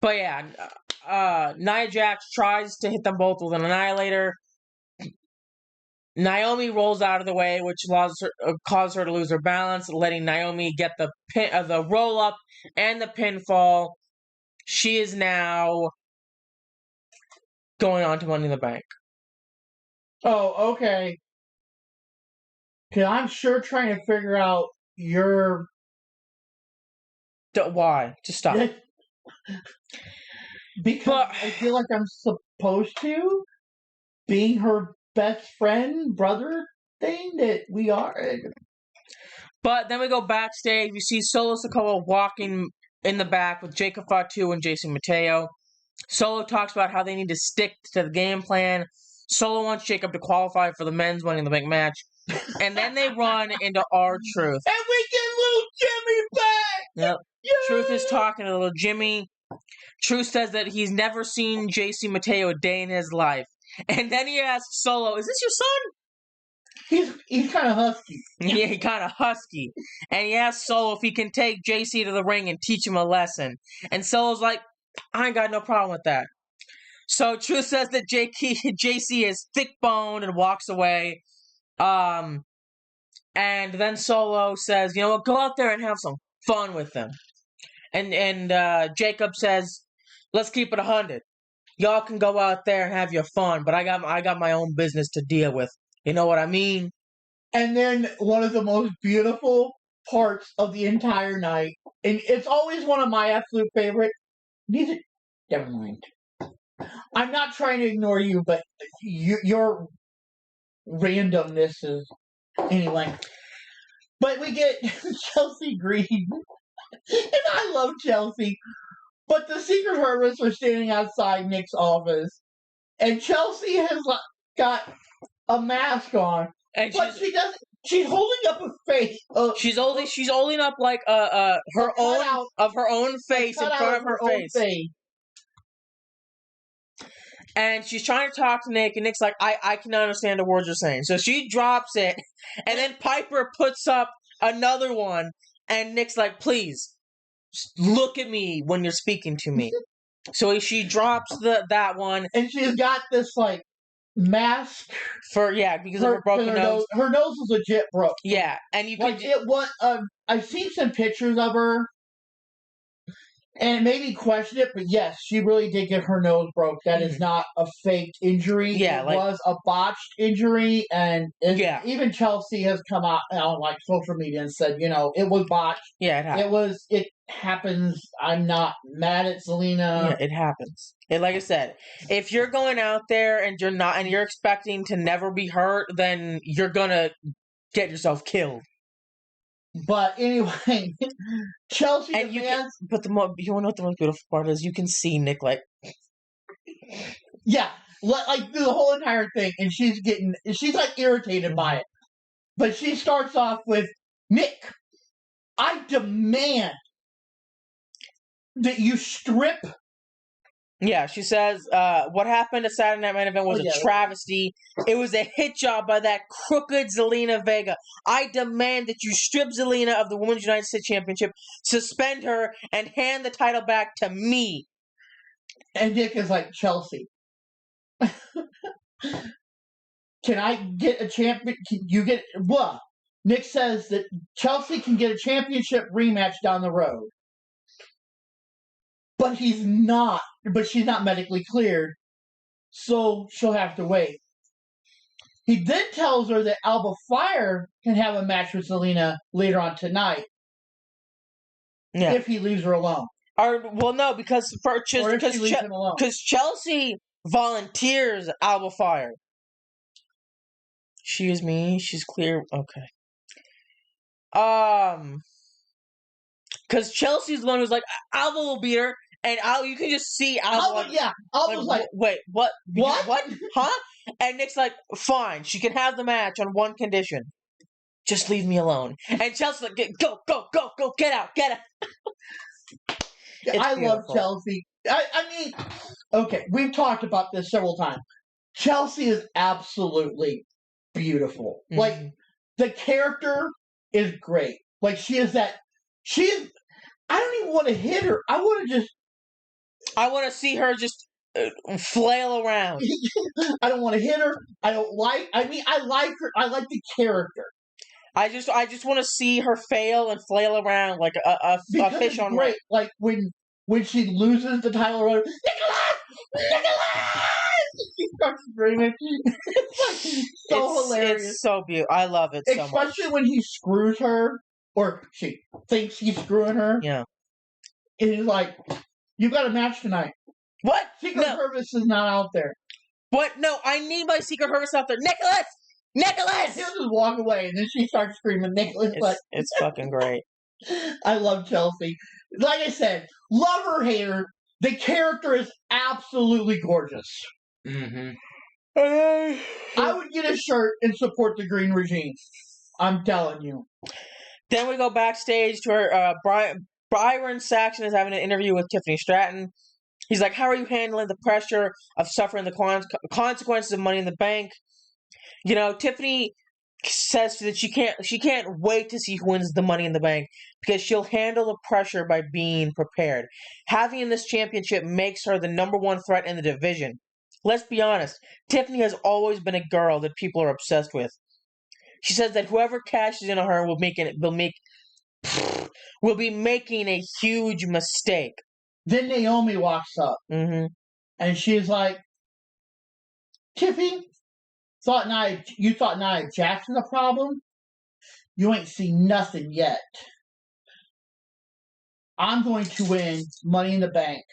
yeah. Nia Jax tries to hit them both with an Annihilator. Naomi rolls out of the way, which causes her to lose her balance, letting Naomi get the roll up and the pinfall. She is now going on to Money in the Bank. Oh, okay. Because I'm sure trying to figure out your... Why? Just stop. Because I feel like I'm supposed to, being her best friend, brother thing that we are. But then we go backstage. We see Solo Sikoa walking in the back with Jacob Fatu and Jason Mateo. Solo talks about how they need to stick to the game plan. Solo wants Jacob to qualify for the men's Money in the Bank match. And then they run into R-Truth. And we get little Jimmy back! Yep. Yay! Truth is talking to little Jimmy. Truth says that he's never seen JC Mateo a day in his life. And then he asks Solo, "Is this your son?" He's kind of husky. Yeah, he's kind of husky. And he asks Solo if he can take JC to the ring and teach him a lesson. And Solo's like, "I ain't got no problem with that." So Truth says that JC is thick-boned and walks away. And then Solo says, "You know what, go out there and have some fun with them." And Jacob says, "Let's keep it 100. Y'all can go out there and have your fun, but I got my own business to deal with. You know what I mean?" And then one of the most beautiful parts of the entire night, and it's always one of my absolute favorite. Never mind. I'm not trying to ignore you, but your randomness is anyway. But we get Chelsea Green, and I love Chelsea. But the Secret Hermits are standing outside Nick's office, and Chelsea has got a mask on, And but she doesn't. She's holding up a face. She's holding up like her own face in front of her face. And she's trying to talk to Nick, and Nick's like, I can understand the words you're saying. So she drops it, and then Piper puts up another one, and Nick's like, "Please, look at me when you're speaking to me." So she drops that one. And she's got this, mask. Because of her broken nose. Her nose is legit broke. Yeah, and you I've seen some pictures of her. And it made me question it, but yes, she really did get her nose broke. That is not a faked injury. Yeah, it like- was a botched injury, and Yeah. even Chelsea has come out on like social media and said, it was botched. Yeah, it happens. It happens. I'm not mad at Zelina. Yeah, it happens. And like I said, if you're going out there and you're expecting to never be hurt, then you're gonna get yourself killed. But anyway, Chelsea And you fans, but you want to know what the most beautiful part is? You can see Nick like, yeah, like through the whole entire thing, and she's like irritated by it. But she starts off with, Nick, I demand that you strip. yeah, she says, what happened at Saturday Night Main Event was a travesty. It was a hit job by that crooked Zelina Vega. I demand that you strip Zelina of the Women's United States Championship, suspend her, and hand the title back to me. And Nick is like, Chelsea, can I get a champion? Can you get what? Nick says that Chelsea can get a championship rematch down the road. But she's not medically cleared, so she'll have to wait. He then tells her that Alba Fire can have a match with Zelina later on tonight. Yeah. If he leaves her alone. No, because Chelsea volunteers Alba Fire. Excuse me, she's clear. Okay. Because Chelsea's the one who's like, Alba will beat her, and you can just see Alba. Alba's like, wait, what? What? What? Huh? And Nick's like, fine, she can have the match on one condition. Just leave me alone. And Chelsea's like, go, get out. I love Chelsea. I mean, okay, we've talked about this several times. Chelsea is absolutely beautiful. Mm-hmm. Like, the character is great. Like, I don't even want to hit her. I want to see her just flail around. I don't want to hit her. I like her. I like the character. I just want to see her fail and flail around like a fish on great. Like when she loses the title, Nicholas! She starts screaming. It's hilarious. It's so beautiful. I love it so much. Especially when he screws her, or she thinks he's screwing her. Yeah. And he's like, "You got a match tonight." What? Secret Service is not out there. What? No, I need my Secret Service out there, Nicholas. He'll just walk away, and then she starts screaming, Nicholas. It's fucking great. I love Chelsea. Like I said, love her, hate her. The character is absolutely gorgeous. Mm-hmm. I would get a shirt and support the Green Regime. I'm telling you. Then we go backstage to her. Byron Saxon is having an interview with Tiffany Stratton. He's like, how are you handling the pressure of suffering the consequences of Money in the Bank? You know, Tiffany says that she can't wait to see who wins the Money in the Bank because she'll handle the pressure by being prepared. Having this championship makes her the number one threat in the division. Let's be honest, Tiffany has always been a girl that people are obsessed with. She says that whoever cashes in on her will be making a huge mistake. Then Naomi walks up, and she's like, Tiffy, you thought Nia Jackson's a problem? You ain't seen nothing yet. I'm going to win Money in the Bank,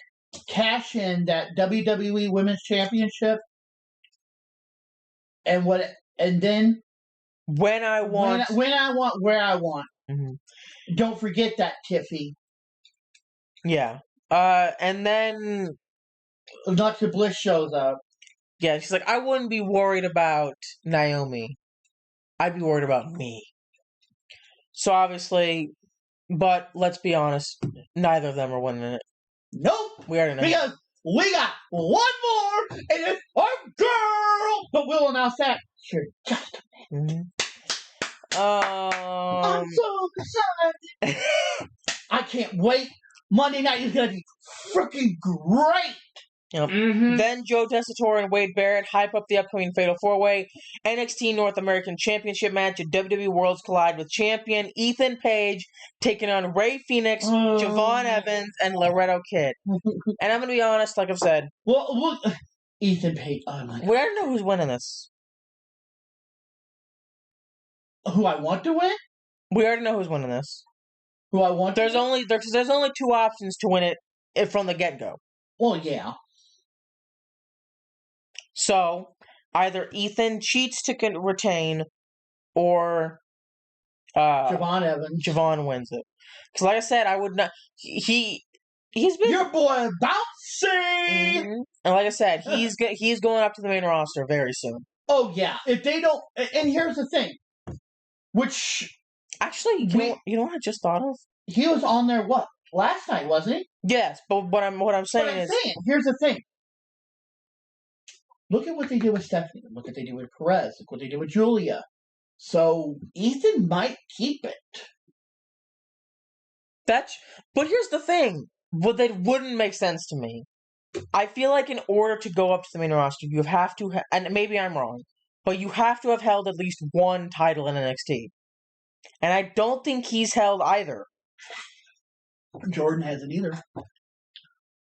cash in that WWE Women's Championship, and then when I want, where I want. Mm-hmm. Don't forget that, Tiffy. Yeah. And then Alexa Bliss shows up. Yeah, she's like, I wouldn't be worried about Naomi. I'd be worried about me. So obviously, but let's be honest, neither of them are winning it. Nope. We already know. Because we got one more, and it's our girl. But we'll announce that here just a minute. I'm so excited. I can't wait. Monday night is going to be freaking great. Yep. Mm-hmm. Then Joe Tessitore and Wade Barrett hype up the upcoming Fatal 4-Way NXT North American Championship match at WWE Worlds Collide with champion Ethan Page taking on Rey Fenix, Javon Evans, and Laredo Kid. And I'm going to be honest, like I've said. Well, Ethan Page. Oh my God. We already know who's winning this. Who I want to win? We already know who's winning this. Who I want There's to only there's only two options to win it from the get-go. Well, yeah. So, either Ethan cheats to retain, or Javon Evans. Javon wins it. Because, like I said, I would not. He's been Your boy Bouncy. Mm-hmm. And like I said, he's going up to the main roster very soon. Oh yeah. If they don't, and here's the thing, which actually, you know what I just thought of? He was on there last night, wasn't he? Yes, but what I'm saying is, here's the thing. Look at what they did with Stephanie. Look what they did with Perez. Look what they did with Julia. So Ethan might keep it. But here's the thing. Well, that wouldn't make sense to me. I feel like in order to go up to the main roster, you have to, and maybe I'm wrong, but you have to have held at least one title in NXT. And I don't think he's held either. Jordan hasn't either.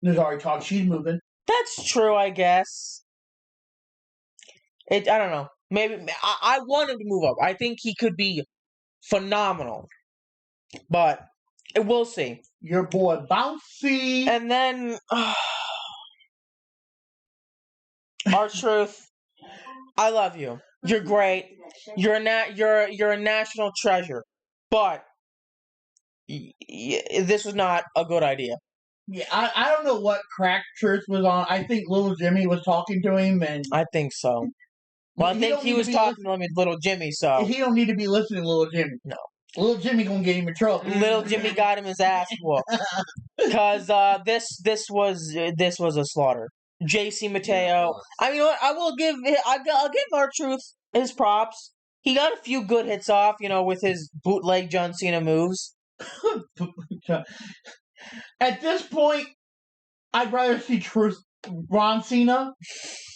There's already talk she's moving. That's true, I guess. I don't know. Maybe I want him to move up. I think he could be phenomenal. But we'll see. Your boy Bouncy. And then R-Truth, I love you. You're great. You're a national treasure. But this was not a good idea. Yeah, I don't know what crack Truth was on. I think Little Jimmy was talking to him, and I think so. Well, I think he was talking to Little Jimmy, so he don't need to be listening to Little Jimmy. No. Little Jimmy gonna get him in trouble. Little Jimmy got him his ass whooped because this was a slaughter. JC Mateo. I mean, I'll give R-Truth his props. He got a few good hits off, with his bootleg John Cena moves. At this point, I'd rather see Truth Ron Cena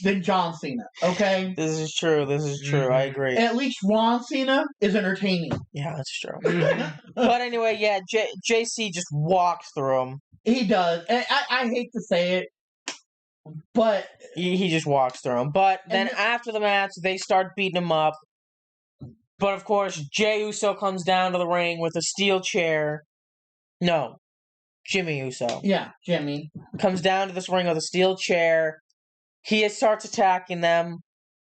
than John Cena. Okay, this is true. I agree. At least Ron Cena is entertaining. Yeah, that's true. But anyway, yeah, JC just walks through him. He does. And I hate to say it, but he just walks through him. But then after the match, they start beating him up. But of course, Jey Uso comes down to the ring with a steel chair. No, Jimmy Uso. Yeah, Jimmy. Comes down to this ring with a steel chair. He starts attacking them.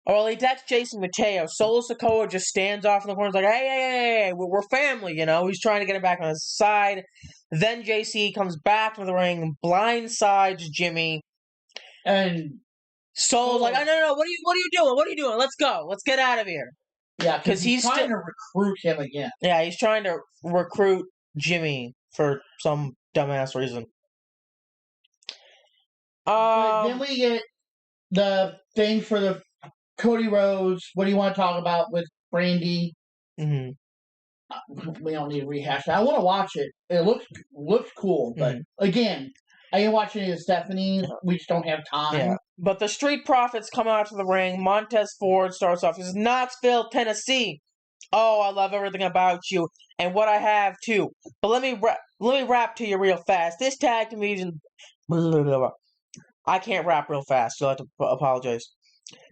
Well, he attacks Jason Mateo. Solo Sikoa just stands off in the corner like, hey, we're family, He's trying to get him back on his side. Then JC comes back to the ring, blindsides Jimmy. And Solo's like, no, what are you doing? What are you doing? Let's go. Let's get out of here. Yeah, because he's trying to recruit him again. Yeah, he's trying to recruit Jimmy for some dumbass reason. But then we get the thing for the Cody Rhodes. What do you want to talk about with Brandy? Mm-hmm. We don't need to rehash that. I want to watch it. It looks cool, but again, I ain't watching it with Stephanie. We just don't have time. Yeah. But the Street Profits come out to the ring. Montez Ford starts off. He says, Knoxville, Tennessee. Oh, I love everything about you and what I have too. But let me rap to you real fast. This tag division, I can't rap real fast. You'll have to apologize.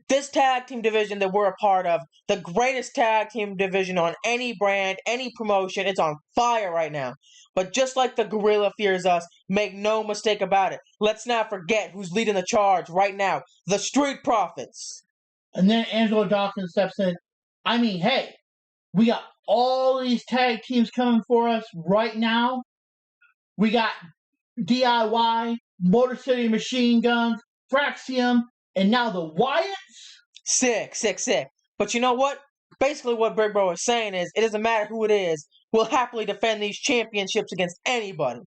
This tag team division that we're a part of, the greatest tag team division on any brand, any promotion, it's on fire right now. But just like the gorilla fears us, make no mistake about it. Let's not forget who's leading the charge right now. The Street Profits. And then Angelo Dawkins steps in. I mean, hey, we got all these tag teams coming for us right now. We got DIY, Motor City Machine Guns, Fraxium, and now the Wyatts. Sick. But you know what? Basically what Big Bro is saying is, it doesn't matter who it is. We'll happily defend these championships against anybody.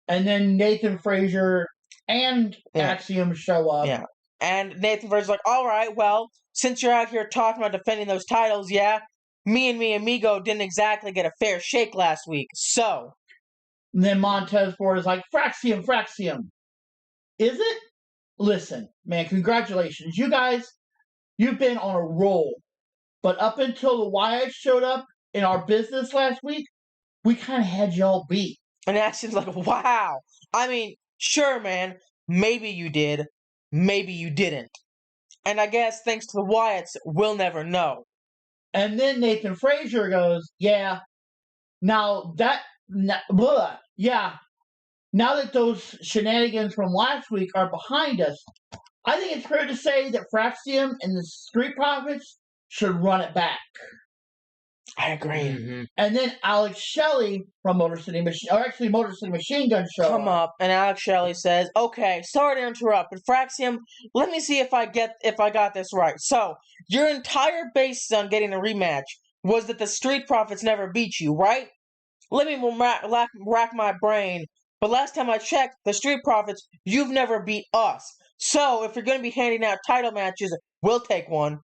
And then Nathan Frazier and Axiom show up. Yeah. And Nathan Frazier's like, all right, well, since you're out here talking about defending those titles, yeah, me and mi amigo didn't exactly get a fair shake last week, so. And then Montez Ford is like, Fraxium. Is it? listen, man, congratulations. You guys, you've been on a roll. But up until the Wyatts showed up in our business last week, we kind of had y'all beat. And Ashton's like, wow. I mean, sure, man. Maybe you did. Maybe you didn't. And I guess thanks to the Wyatts, we'll never know. And then Nathan Frazier goes, yeah, now that those shenanigans from last week are behind us, I think it's fair to say that Fraxium and the Street Profits should run it back. I agree. Mm-hmm. And then Alex Shelley from Motor City Machine Gun show Come up, and Alex Shelley says, "Okay, sorry to interrupt, but Fraxium, let me see if I got this right. So, your entire basis on getting a rematch was that the Street Profits never beat you, right? Let me rack my brain. But last time I checked, the Street Profits, you've never beat us. So, if you're going to be handing out title matches, we'll take one."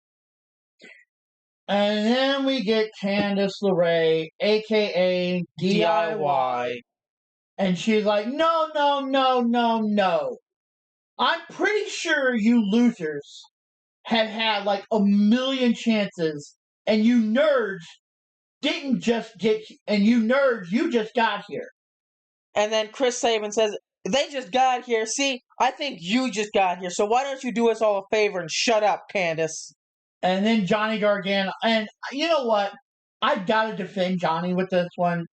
And then we get Candice LeRae, a.k.a. DIY. And she's like, no. I'm pretty sure you losers have had like a million chances, and you nerds you just got here. And then Chris Sabin says, they just got here. See, I think you just got here. So why don't you do us all a favor and shut up, Candice? And then Johnny Gargano. And you know what? I've got to defend Johnny with this one.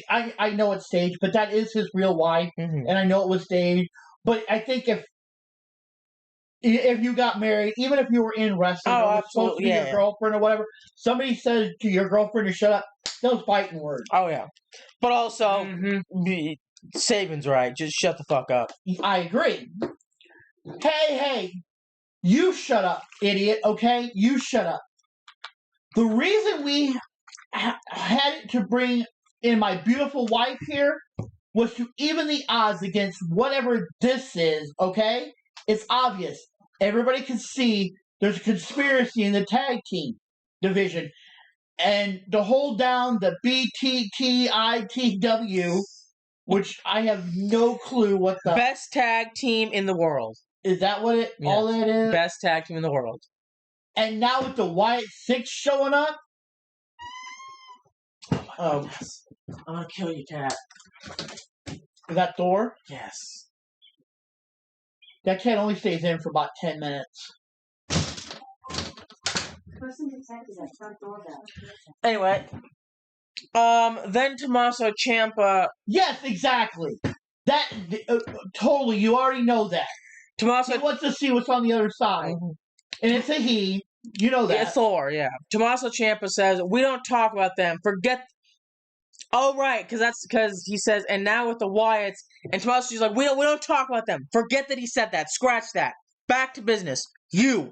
I know it's staged, but that is his real wife. Mm-hmm. And I know it was staged. But I think if you got married, even if you were in wrestling, or was supposed to be your girlfriend or whatever, somebody says to your girlfriend to shut up, those fighting words. Oh, yeah. But also, Sabin's right. Just shut the fuck up. I agree. Hey, you shut up, idiot, okay? You shut up. The reason we had to bring in my beautiful wife here was to even the odds against whatever this is, okay? It's obvious. Everybody can see there's a conspiracy in the tag team division. And to hold down the BTTITW, which I have no clue what the... Best tag team in the world. Is that what it? Yeah. All that is? Best tag team in the world. And now with the Wyatt 6 showing up? Oh, yes. I'm gonna kill you, cat. Is that Thor? Yes. That cat only stays in for about 10 minutes. Person detected at front doorbell. Anyway. Then Tommaso Ciampa... Yes, exactly. That, totally, you already know that. He wants to see what's on the other side. Mm-hmm. And it's a he. You know that. Yeah, Thor, yeah. Tommaso Ciampa says, we don't talk about them. Forget... Oh, right, because he says, and now with the Wyatts, and Tommaso's like, we don't talk about them. Forget that he said that. Scratch that. Back to business. You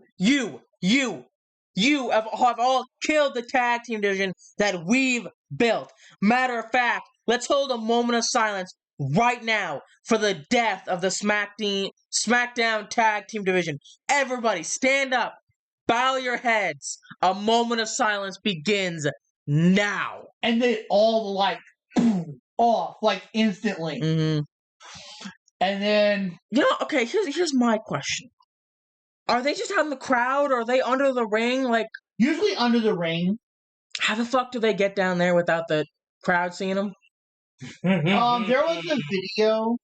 have all killed the tag team division that we've built. Matter of fact, let's hold a moment of silence right now for the death of the Smackdown tag team division. Everybody, stand up. Bow your heads. A moment of silence begins now. And they all off instantly. Mm-hmm. And then okay. Here's my question: are they just out in the crowd, or are they under the ring? Usually under the ring. How the fuck do they get down there without the crowd seeing them? There was a video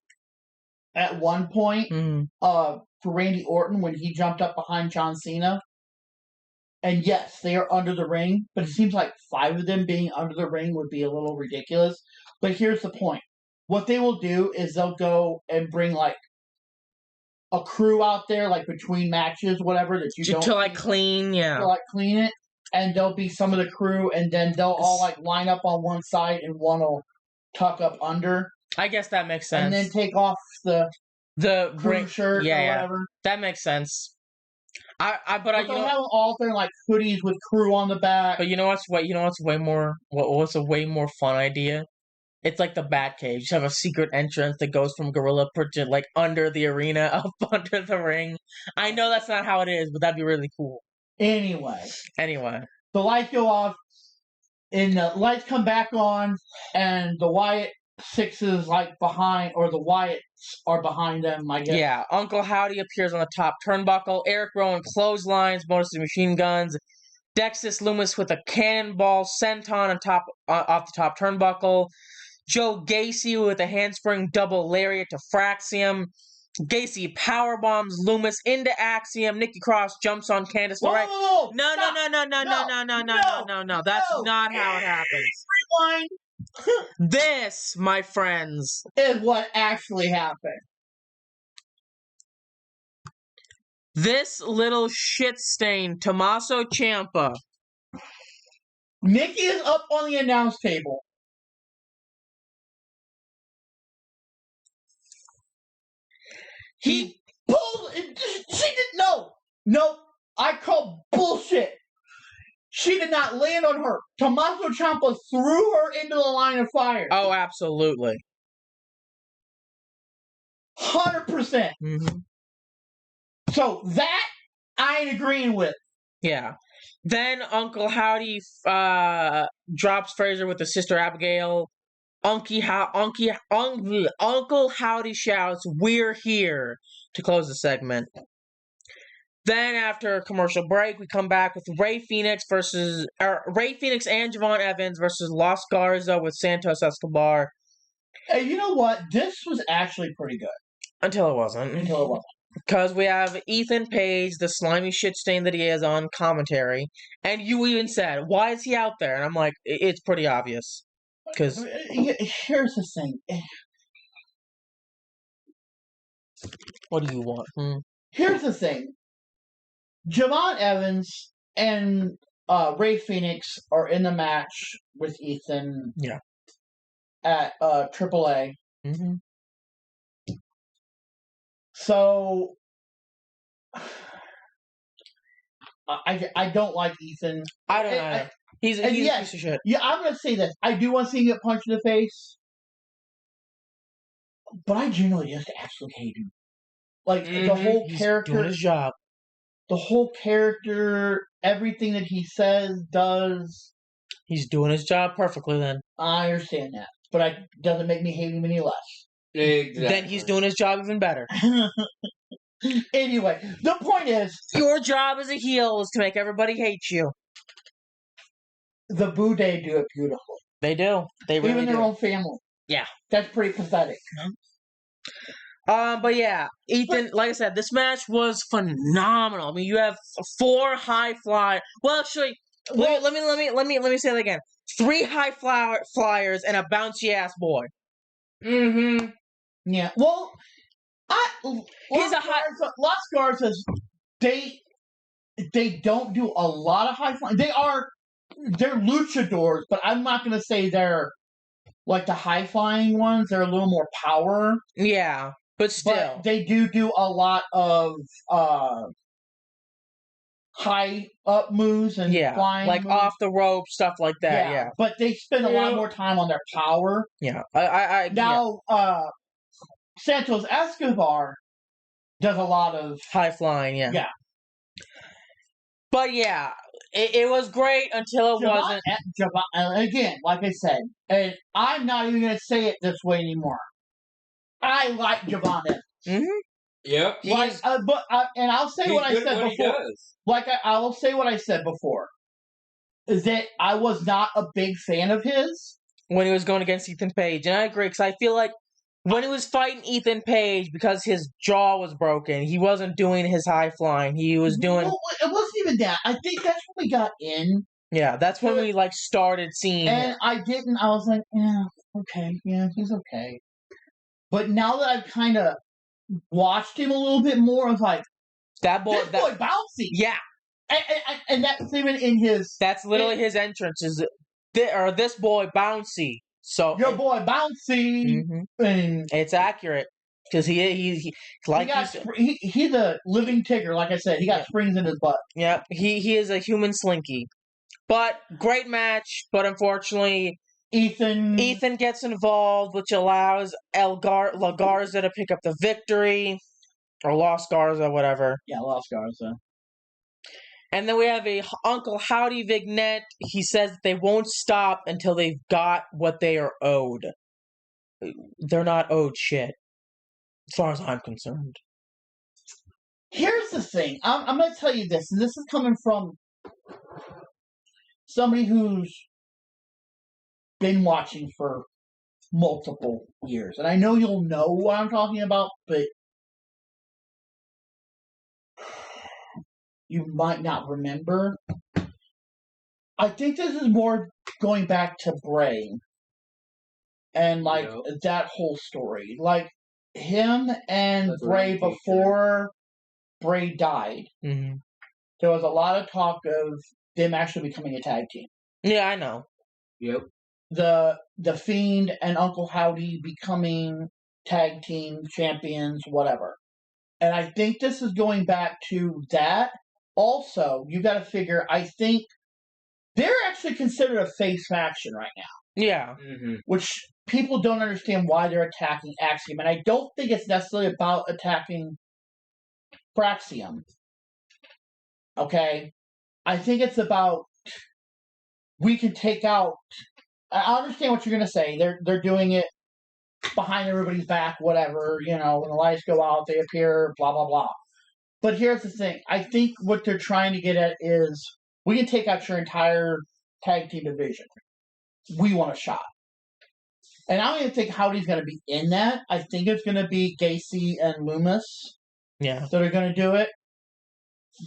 at one point for Randy Orton when he jumped up behind John Cena. And yes, they are under the ring, but it seems like 5 of them being under the ring would be a little ridiculous. But here's the point. What they will do is they'll go and bring a crew out there, between matches, whatever, that you don't... To clean, yeah. To clean it, and there'll be some of the crew, and then they'll all line up on one side, and one will tuck up under. I guess that makes sense. And then take off the crew shirt or whatever. That makes sense. But they'll have all their hoodies with crew on the back. But what's a way more fun idea? It's like the Batcave. Just have a secret entrance that goes from Gorilla to under the arena, up under the ring. I know that's not how it is, but that'd be really cool. Anyway. The lights go off, and the lights come back on, and the Wyatt Six's like behind, or the Wyatts are behind them, I guess. Yeah, Uncle Howdy appears on the top turnbuckle. Eric Rowan clotheslines, bonus machine guns. Dexus Loomis with a cannonball senton on top off the top turnbuckle. Joe Gacy with a handspring double lariat to Fraxium. Gacy powerbombs Loomis into Axiom. Nikki Cross jumps on Candice LeRae. Whoa! No. That's not how it happens. Rewind This, my friends, is what actually happened. this little shit stain, Tommaso Ciampa. Nikki is up on the announce table. He pulled. She didn't know. No, I call bullshit. She did not land on her. Tommaso Ciampa threw her into the line of fire. Oh, absolutely. 100%. Mm-hmm. So that I ain't agreeing with. Yeah. Then Uncle Howdy drops Fraser with the sister Abigail. Uncle Howdy shouts, "We're here," to close the segment. Then after a commercial break, we come back with Ray Phoenix and Javon Evans versus Los Garza with Santos Escobar. Hey, you know what? This was actually pretty good. Until it wasn't. Because we have Ethan Page, the slimy shit stain that he is, on commentary. And you even said, why is he out there? And I'm like, it's pretty obvious. Because here's the thing. What do you want? Here's the thing. Javon Evans and Ray Phoenix are in the match with Ethan. Yeah. At AAA. Mm-hmm. So I don't like Ethan. I don't know. He's a piece of shit. Yeah, I'm gonna say this. I do want to see him get punched in the face, but I generally just absolutely hate him. Like the whole character, doing his job. The whole character, everything that he says, does. He's doing his job perfectly. Then I understand that, but it doesn't make me hate him any less. Exactly. Then he's doing his job even better. Anyway, the point is, your job as a heel is to make everybody hate you. The Boo Day do it beautifully. They do. They really do. Even their own family. Yeah. That's pretty pathetic. But yeah, Ethan, like I said, this match was phenomenal. I mean, you have 4 high fly. Well, actually, let me say that again. 3 high flyers and a bouncy ass boy. Mm-hmm. Yeah. Well, Las Garzas, they don't do a lot of high flying. They're luchadors, but I'm not going to say they're like the high flying ones. They're a little more power. Yeah, but still. But they do a lot of high up moves and flying like moves. off the rope, stuff like that, yeah. But they spend a lot more time on their power. Yeah. Santos Escobar does a lot of high flying, yeah. Yeah. But yeah, it was great until it wasn't. Again, like I said, and I'm not even going to say it this way anymore. I like Javon Evans. Mm-hmm. Yep. And I'll say what I said before. I will say what I said before. Is that I was not a big fan of his when he was going against Ethan Page, and I agree because I feel like when he was fighting Ethan Page, because his jaw was broken, he wasn't doing his high flying. He was doing. Well, it wasn't even that. I think that's when we got in. Yeah, that's when we started seeing. And it. I didn't. I was like, yeah, okay, yeah, he's okay. But now that I've kind of watched him a little bit more, I was like, this boy bouncy. Yeah, and that's even in his. That's literally his entrance. This boy bouncy. So your boy bouncy. Mm-hmm. And it's accurate because he's a living Tigger. Like I said, he got springs in his butt. Yeah, he is a human slinky. But great match. But unfortunately, Ethan gets involved, which allows La Garza to pick up the victory, or Los Garza, whatever. Yeah, Los Garza. And then we have a Uncle Howdy vignette. He says that they won't stop until they've got what they are owed. they're not owed shit, as far as I'm concerned. Here's the thing. I'm going to tell you this, and this is coming from somebody who's been watching for multiple years. And I know you'll know what I'm talking about, but you might not remember. I think this is more going back to Bray and, like, that whole story. Like, him and Bray before Bray died, Mm-hmm. there was a lot of talk of them actually becoming a tag team. Yeah, I know. Yep. The Fiend and Uncle Howdy becoming tag team champions, whatever. And I think this is going back to that. Also, you got to figure, I think they're actually considered a face faction right now. Yeah. Mm-hmm. Which people don't understand why they're attacking Axiom. And I don't think it's necessarily about attacking Praxium. Okay? I think it's about we can take out. I understand what you're going to say. They're doing it behind everybody's back, whatever. You know, when the lights go out, they appear, blah, blah, blah. But here's the thing. I think what they're trying to get at is we can take out your entire tag team division. We want a shot. And I don't even think Howdy's going to be in that. I think it's going to be Gacy and Loomis Yeah. that are going to do it.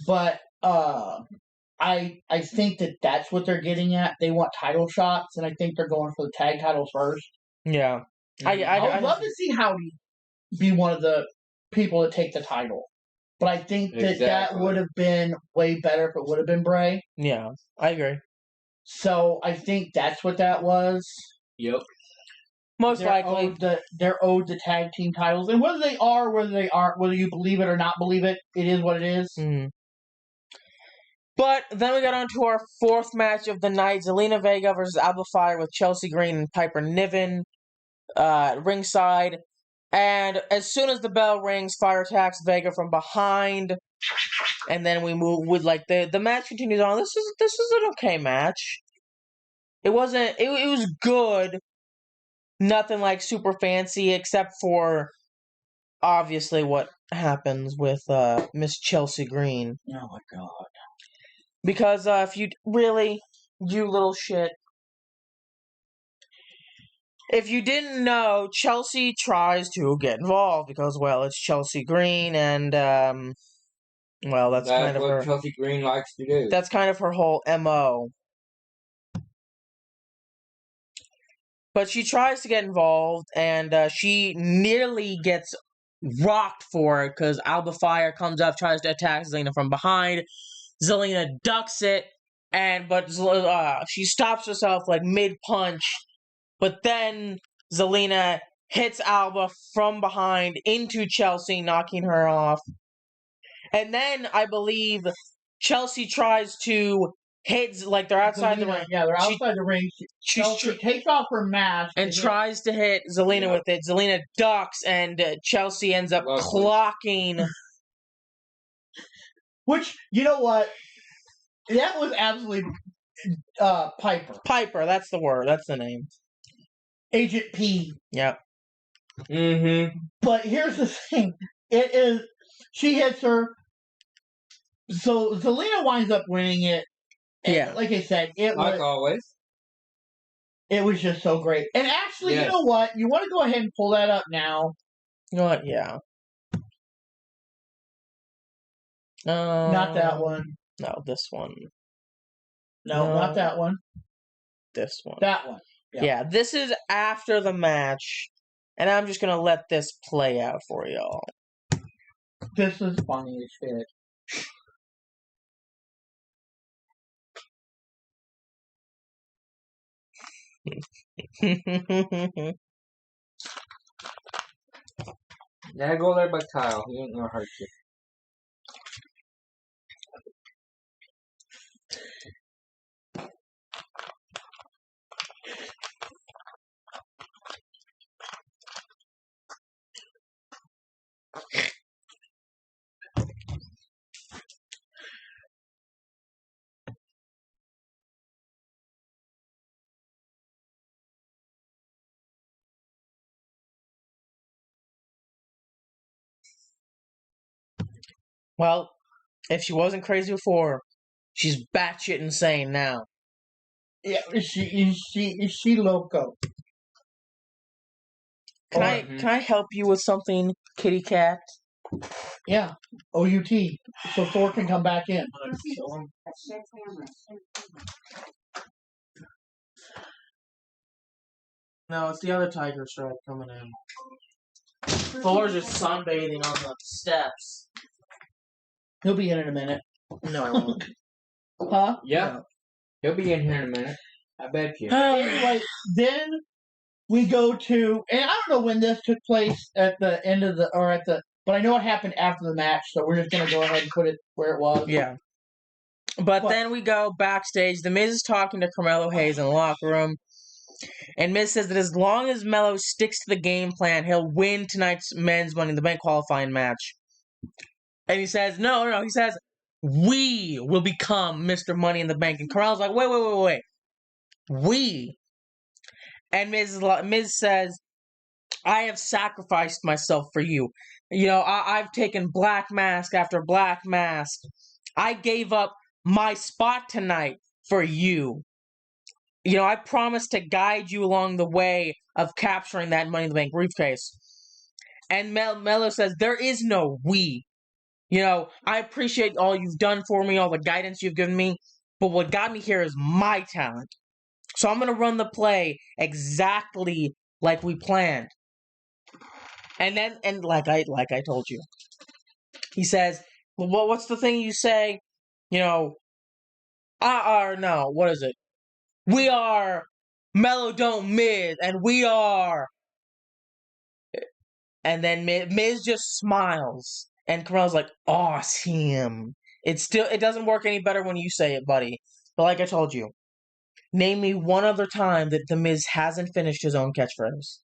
But I think that that's what they're getting at. They want title shots, and I think they're going for the tag titles first. Yeah. I would love to see Howdy be one of the people that take the title. But I think that would have been way better if it would have been Bray. Yeah, I agree. So I think that's what that was. Yep. Most likely. They're owed the tag team titles. And whether they are, whether they aren't, whether you believe it or not believe it, it is what it is. Mm-hmm. But then we got on to our fourth match of the night. Zelina Vega versus Alba Fire with Chelsea Green and Piper Niven ringside. And as soon as the bell rings, Fire attacks Vega from behind. And then we move with, like, the match continues on. This is an okay match. It wasn't, it was good. Nothing, like, super fancy, except for, obviously, what happens with Miss Chelsea Green. Oh, my God. Because if you really, you little shit. If you didn't know, Chelsea tries to get involved because, well, it's Chelsea Green, and well, that's kind of what her. Chelsea Green likes to do. That's kind of her whole MO. But she tries to get involved, and she nearly gets rocked for it because Alba Fire comes up, tries to attack Zelina from behind. Zelina ducks it, but she stops herself like mid-punch. But then Zelina hits Alba from behind into Chelsea, knocking her off. And then I believe Chelsea tries to hit, like they're outside the ring. Yeah, they're outside the ring. Chelsea takes off her mask and tries to hit Zelina with it. Zelina ducks, and Chelsea ends up clocking. Which, you know what? That was absolutely Piper. Piper, that's the word. That's the name. Agent P. Yep. Mm-hmm. But here's the thing. It is... She hits her. So Zelina winds up winning it. And like I said, like always. It was just so great. And actually, you know what? You want to go ahead and pull that up now. You know what? Yeah. Not that one. No, this one. No, not that one. This one. That one. Yeah, this is after the match. And I'm just going to let this play out for y'all. This is funny as shit. Yeah, go there by Kyle. He ain't gonna hurt you. Well, if she wasn't crazy before, she's batshit insane now. Yeah, is she loco? Can Or- I help you with something, kitty cat? Yeah, OUT. So Thor can come back in. That's Shed's hammer. No, it's the other tiger stripe coming in. Thor's just sunbathing on the steps. He'll be in a minute. No, I won't. Huh? Yeah. He'll be in here in a minute. I bet you. Anyway, then we go to, and I don't know when this took place at the end of the, or at the, but I know it happened after the match, so we're just going to go ahead and put it where it was. Yeah. But What? then we go backstage. The Miz is talking to Carmelo Hayes in the locker room. And Miz says that as long as Melo sticks to the game plan, he'll win tonight's men's Money in the Bank qualifying match. And he says, no. He says, we will become Mr. Money in the Bank. And Carmelo's like, wait. We. And Miz says, I have sacrificed myself for you. You know, I've taken black mask after black mask. I gave up my spot tonight for you. You know, I promised to guide you along the way of capturing that Money in the Bank briefcase. And Melo says, there is no we. You know, I appreciate all you've done for me, all the guidance you've given me, but what got me here is my talent. So I'm going to run the play exactly like we planned. And like I told you, he says, well, what's the thing you say? You know, no, what is it? We are Melo Don't Miz, and we are. And then Miz just smiles, and Carmelo's like, awesome. It doesn't work any better when you say it, buddy. But like I told you, name me one other time that the Miz hasn't finished his own catchphrase.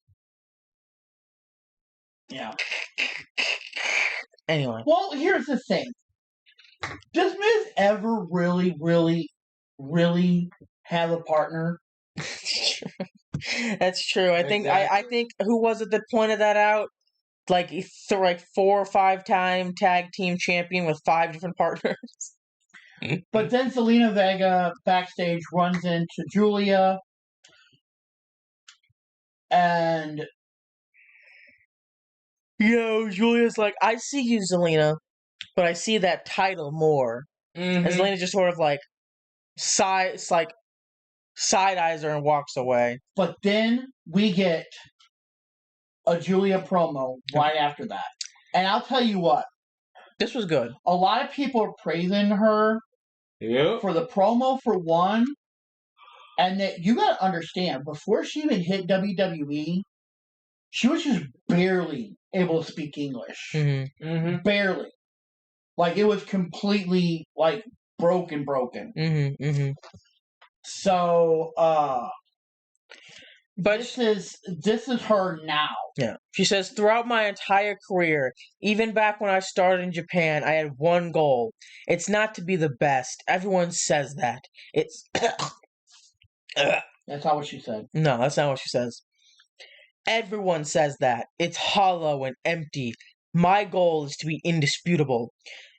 Yeah. Anyway. Well, here's the thing. Does Miz ever really have a partner? That's true. I think who was it that pointed that out? Like 4 or 5 time tag team champion with 5 different partners. But then Zelina Vega backstage runs into Julia, and Julia's like, I see you, Zelina, but I see that title more. Mm-hmm. And Zelina just sort of like side eyes her and walks away. But then we get a Julia promo right after that. And I'll tell you what. This was good. A lot of people are praising her for the promo for one. And that you gotta understand, before she even hit WWE, she was just barely able to speak English. Mm-hmm. Mm-hmm. Barely. Like, it was completely, like, broken. Mm-hmm. Mm-hmm. So, but this is her now. Yeah. She says, throughout my entire career, even back when I started in Japan, I had one goal. It's not to be the best. Everyone says that. It's... That's not what she said. No, that's not what she says. Everyone says that. It's hollow and empty. My goal is to be indisputable.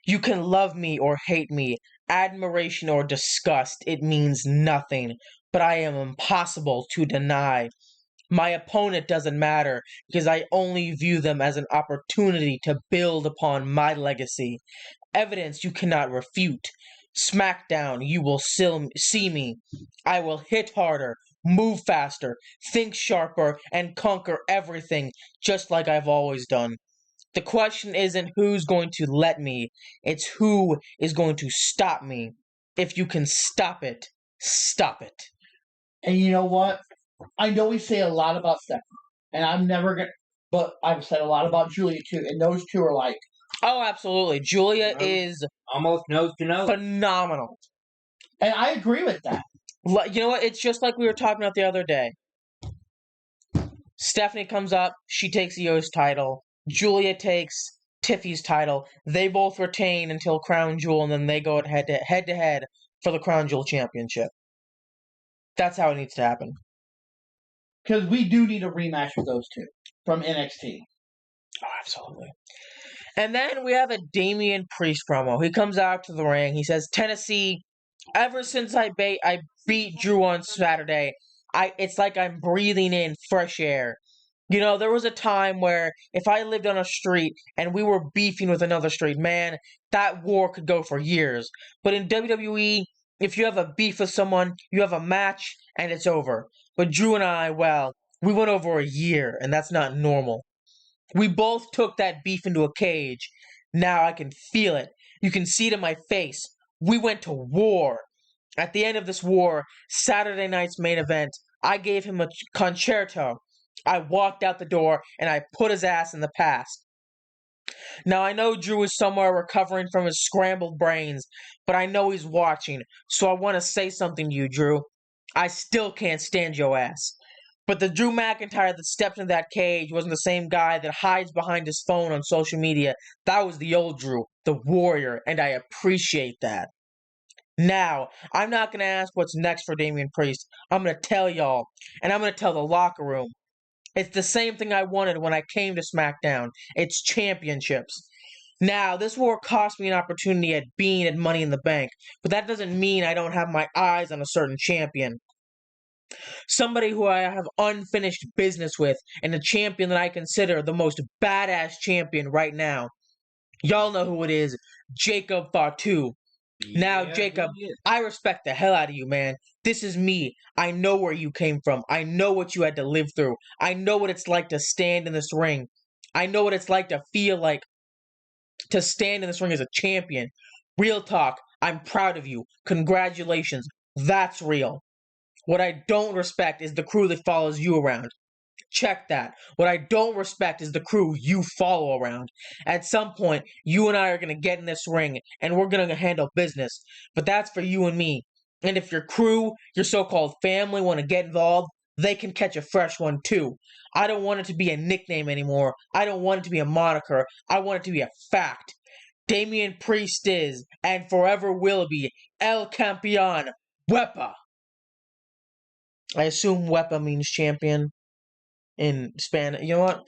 You can love me or hate me, admiration or disgust. It means nothing. But I am impossible to deny. My opponent doesn't matter because I only view them as an opportunity to build upon my legacy. Evidence you cannot refute. Smackdown, you will see me. I will hit harder, move faster, think sharper, and conquer everything just like I've always done. The question isn't who's going to let me, it's who is going to stop me. If you can stop it, stop it. And you know what? I know we say a lot about Stephanie, and I'm never gonna. But I've said a lot about Julia too, and those two are like. Oh, absolutely. Julia is almost nose to nose. Phenomenal. And I agree with that. You know what? It's just like we were talking about the other day. Stephanie comes up, she takes Io's title. Julia takes Tiffy's title. They both retain until Crown Jewel, and then they go head to head for the Crown Jewel Championship. That's how it needs to happen. Because we do need a rematch with those two from NXT. Oh, absolutely. And then we have a Damian Priest promo. He comes out to the ring. He says, Tennessee, ever since I beat Drew on Saturday, it's like I'm breathing in fresh air. You know, there was a time where if I lived on a street and we were beefing with another street, man, that war could go for years. But in WWE, if you have a beef with someone, you have a match and it's over. But Drew and I, well, we went over a year, and that's not normal. We both took that beef into a cage. Now I can feel it. You can see it in my face. We went to war. At the end of this war, Saturday night's main event, I gave him a concerto. I walked out the door and I put his ass in the past. Now I know Drew is somewhere recovering from his scrambled brains, but I know he's watching, so I want to say something to you, Drew. I still can't stand your ass. But the Drew McIntyre that stepped into that cage wasn't the same guy that hides behind his phone on social media. That was the old Drew, the warrior, and I appreciate that. Now, I'm not going to ask what's next for Damian Priest. I'm going to tell y'all, and I'm going to tell the locker room. It's the same thing I wanted when I came to Smackdown. It's championships. Now, this war cost me an opportunity at being at Money in the Bank, but that doesn't mean I don't have my eyes on a certain champion. Somebody who I have unfinished business with, and a champion that I consider the most badass champion right now. Y'all know who it is, Jacob Fatu. Now, Jacob, I respect the hell out of you, man. This is me. I know where you came from. I know what you had to live through. I know what it's like to stand in this ring. I know what it's like to feel like to stand in this ring as a champion. Real talk, I'm proud of you. Congratulations. That's real. What I don't respect is the crew that follows you around. Check that. What I don't respect is the crew you follow around. At some point, you and I are going to get in this ring and we're going to handle business. But that's for you and me. And if your crew, your so-called family want to get involved, they can catch a fresh one too. I don't want it to be a nickname anymore. I don't want it to be a moniker. I want it to be a fact. Damian Priest is, and forever will be, El Campeon, Wepa. I assume Wepa means champion in Spanish. You know what?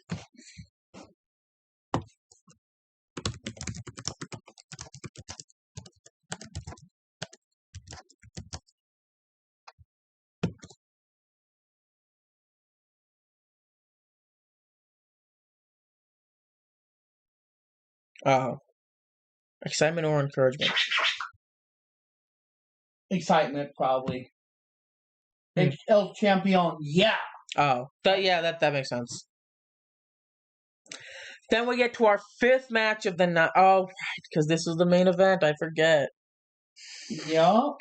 Excitement or encouragement? Excitement, probably. El Champion, yeah. That makes sense. Then we get to our fifth match of the night. Oh, right, because this was the main event. I forget. Yeah.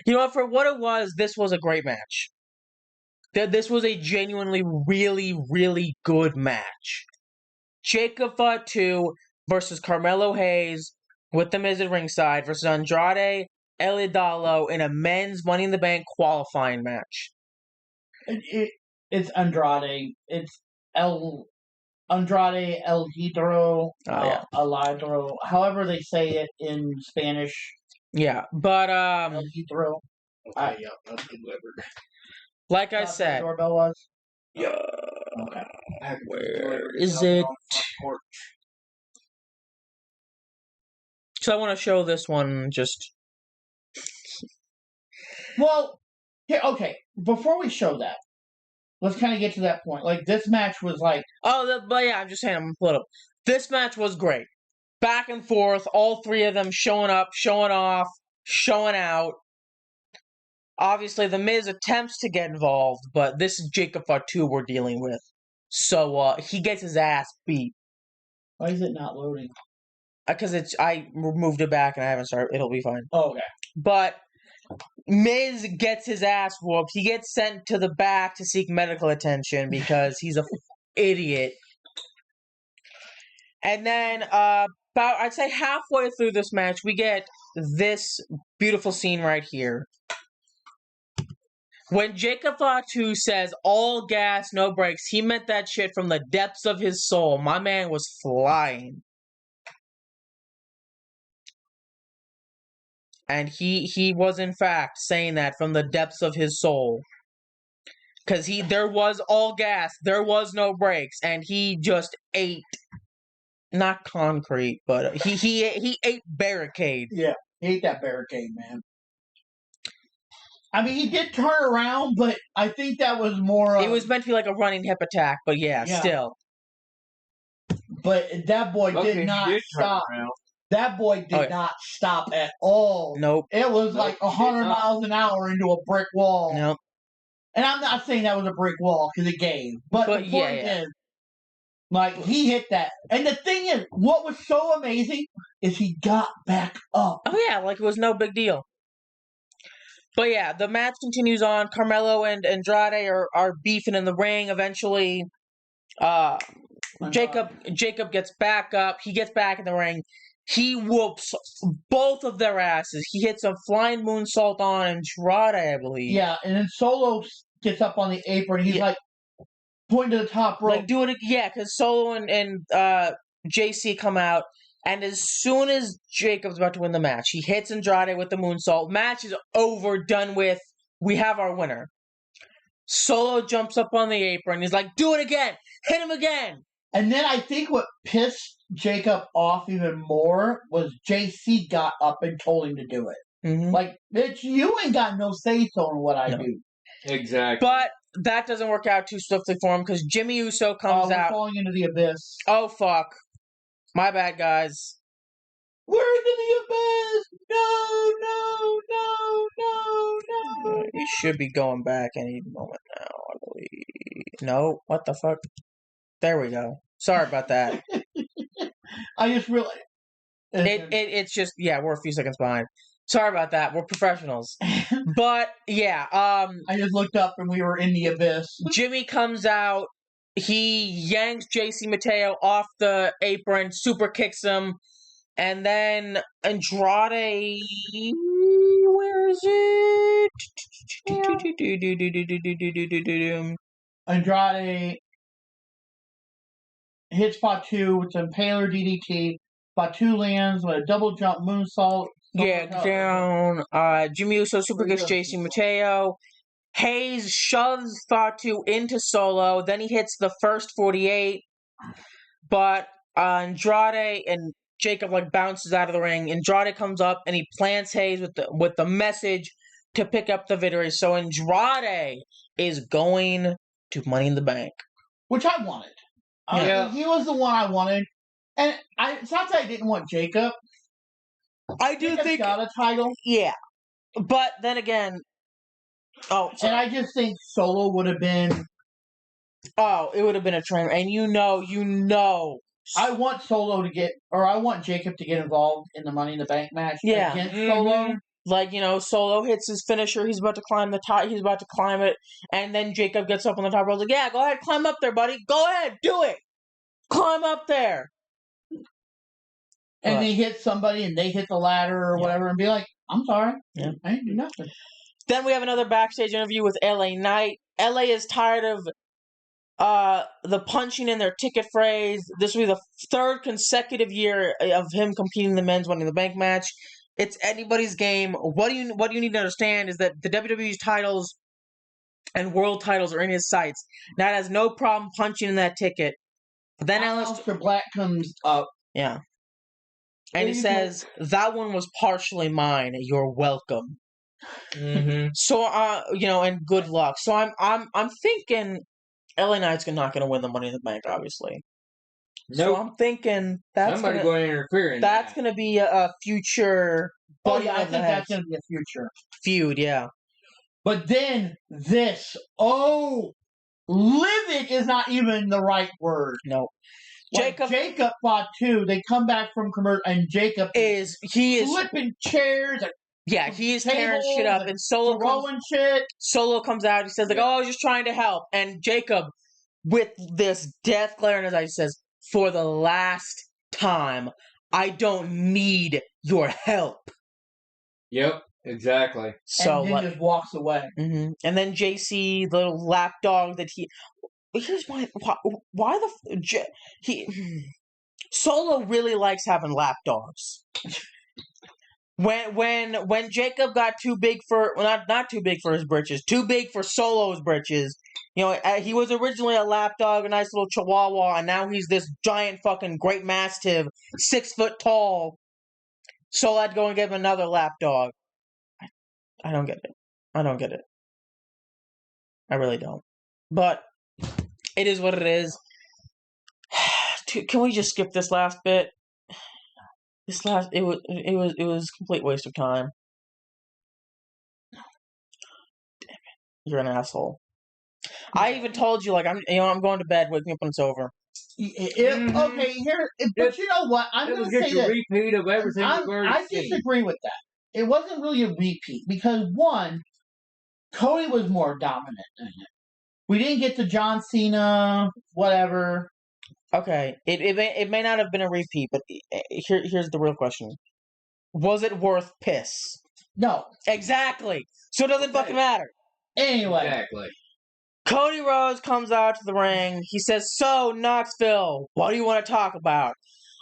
You know what? For what it was, this was a great match. This was a genuinely, really, really good match. Jacob Fatu versus Carmelo Hayes with the Miz at ringside versus Andrade El Idolo in a men's Money in the Bank qualifying match. It's Andrade. It's Andrade El Hidro. El Hidro. However they say it in Spanish. Yeah, but El Hidro. Okay, yeah, that's delivered. Like I said. The doorbell was? Yeah. Okay. Where is it? So I want to show this one just. Well, here, okay. Before we show that, let's kind of get to that point. Like, this match was like... but yeah, I'm just saying, I'm split up. This match was great. Back and forth, all three of them showing up, showing off, showing out. Obviously, The Miz attempts to get involved, but this is Jacob Fatu we're dealing with. So, he gets his ass beat. Why is it not loading? Because I moved it back and I haven't started. It'll be fine. Oh, okay. But Miz gets his ass whooped. He gets sent to the back to seek medical attention because he's a idiot. And then, about I'd say halfway through this match, we get this beautiful scene right here. When Jacob Fatu says all gas, no brakes, he meant that shit from the depths of his soul. My man was flying. And he was in fact saying that from the depths of his soul. Because there was all gas, there was no brakes, and he just ate, not concrete, but he ate barricade. Yeah, he ate that barricade, man. I mean, he did turn around, but I think that was more. It was meant to be like a running hip attack, but yeah. Still. But that boy Luckily, did not he did turn stop. around. That boy did not stop at all. Nope. It was like 100 miles an hour into a brick wall. Nope. And I'm not saying that was a brick wall because it gave. But the point is, like, he hit that. And the thing is, what was so amazing is he got back up. Oh, yeah, like it was no big deal. But yeah, the match continues on. Carmelo and Andrade are beefing in the ring. Eventually, Jacob gets back up. He gets back in the ring. He whoops both of their asses. He hits a flying moonsault on Andrade, I believe. Yeah, and then Solo gets up on the apron. He's like pointing to the top rope. Like, do it. Yeah, because Solo and JC come out. And as soon as Jacob's about to win the match, he hits Andrade with the moonsault. Match is over, done with. We have our winner. Solo jumps up on the apron. He's like, do it again. Hit him again. And then I think what pissed Jacob off even more was JC got up and told him to do it. Mm-hmm. Like, bitch, you ain't got no say-so in what I do. Exactly. But that doesn't work out too swiftly for him because Jimmy Uso comes out. Falling into the abyss. Oh, fuck. My bad, guys. We're into the abyss! No, no, no, no, no. He should be going back any moment now, I believe. No, what the fuck? There we go. Sorry about that. I just realized. It's just, yeah, we're a few seconds behind. Sorry about that. We're professionals. But, yeah. I just looked up and we were in the abyss. Jimmy comes out. He yanks JC Mateo off the apron, super kicks him, and then Andrade, where is it? Andrade hits Fatu with an Impaler DDT. Fatu lands with a double jump moonsault. Yeah, down. Jimmy Uso super kicks JC Mateo. Hayes shoves Fatu into Solo, then he hits the first 48, but Andrade and Jacob bounces out of the ring. Andrade comes up and he plants Hayes with the message to pick up the victory. So Andrade is going to Money in the Bank, which I wanted. He was the one I wanted, and it's not that I didn't want Jacob. I do think got a title, yeah, but then again. Oh, sorry. And I just think Solo would have been. Oh, it would have been a train, and you know. I want Solo to get, or I want Jacob to get involved in the Money in the Bank match against Solo. Like, Solo hits his finisher. He's about to climb the top. He's about to climb it, and then Jacob gets up on the top rope. Like, yeah, go ahead, climb up there, buddy. Go ahead, do it. Climb up there. And he hits somebody, and they hit the ladder or whatever, and be like, "I'm sorry, I didn't do nothing." Then we have another backstage interview with LA Knight. LA is tired of the punching in their ticket phrase. This will be the third consecutive year of him competing in the men's Money in the Bank match. It's anybody's game. What do you need to understand is that the WWE's titles and world titles are in his sights. Now has no problem punching in that ticket. But then Aleister Black comes up. Yeah. And he says, that one was partially mine. You're welcome. Mm-hmm. So, and good luck. So I'm thinking LA Knight's not going to win the Money in the Bank, obviously. Nope. So I'm thinking that's somebody going to interfere in that's going to be a future. Oh yeah, I think that's going to be a future feud. Yeah. But then this, livid is not even the right word. No. Jacob fought too. They come back from commercial, and Jacob is flipping chairs. Yeah, he is tearing shit up, and Solo comes out. He says, I was just trying to help. And Jacob, with this death glare in his eyes, says, for the last time, I don't need your help. Yep, exactly. So and then just walks away. Mm-hmm. And then JC, the little lapdog that he... Here's why Solo really likes having lapdogs. When Jacob got too big for not too big for his britches, too big for Solo's britches, He was originally a lapdog, a nice little chihuahua, and now he's this giant fucking great mastiff, 6 foot tall. So I'd go and give him another lapdog. I don't get it. I don't get it. I really don't. But it is what it is. Can we just skip this last bit? It was a complete waste of time. Damn it. You're an asshole. I even told you, like, I'm going to bed. Wake me up when it's over. Okay, here, but you know what? I'm going to say that repeat of everything I disagree with that. It wasn't really a repeat because one, Cody was more dominant than him. We didn't get to John Cena, whatever. Okay, it may not have been a repeat, but here's the real question: was it worth piss? No, exactly. So it doesn't fucking matter. Anyway, exactly. Cody Rhodes comes out to the ring. He says, "So Knoxville, what do you want to talk about?"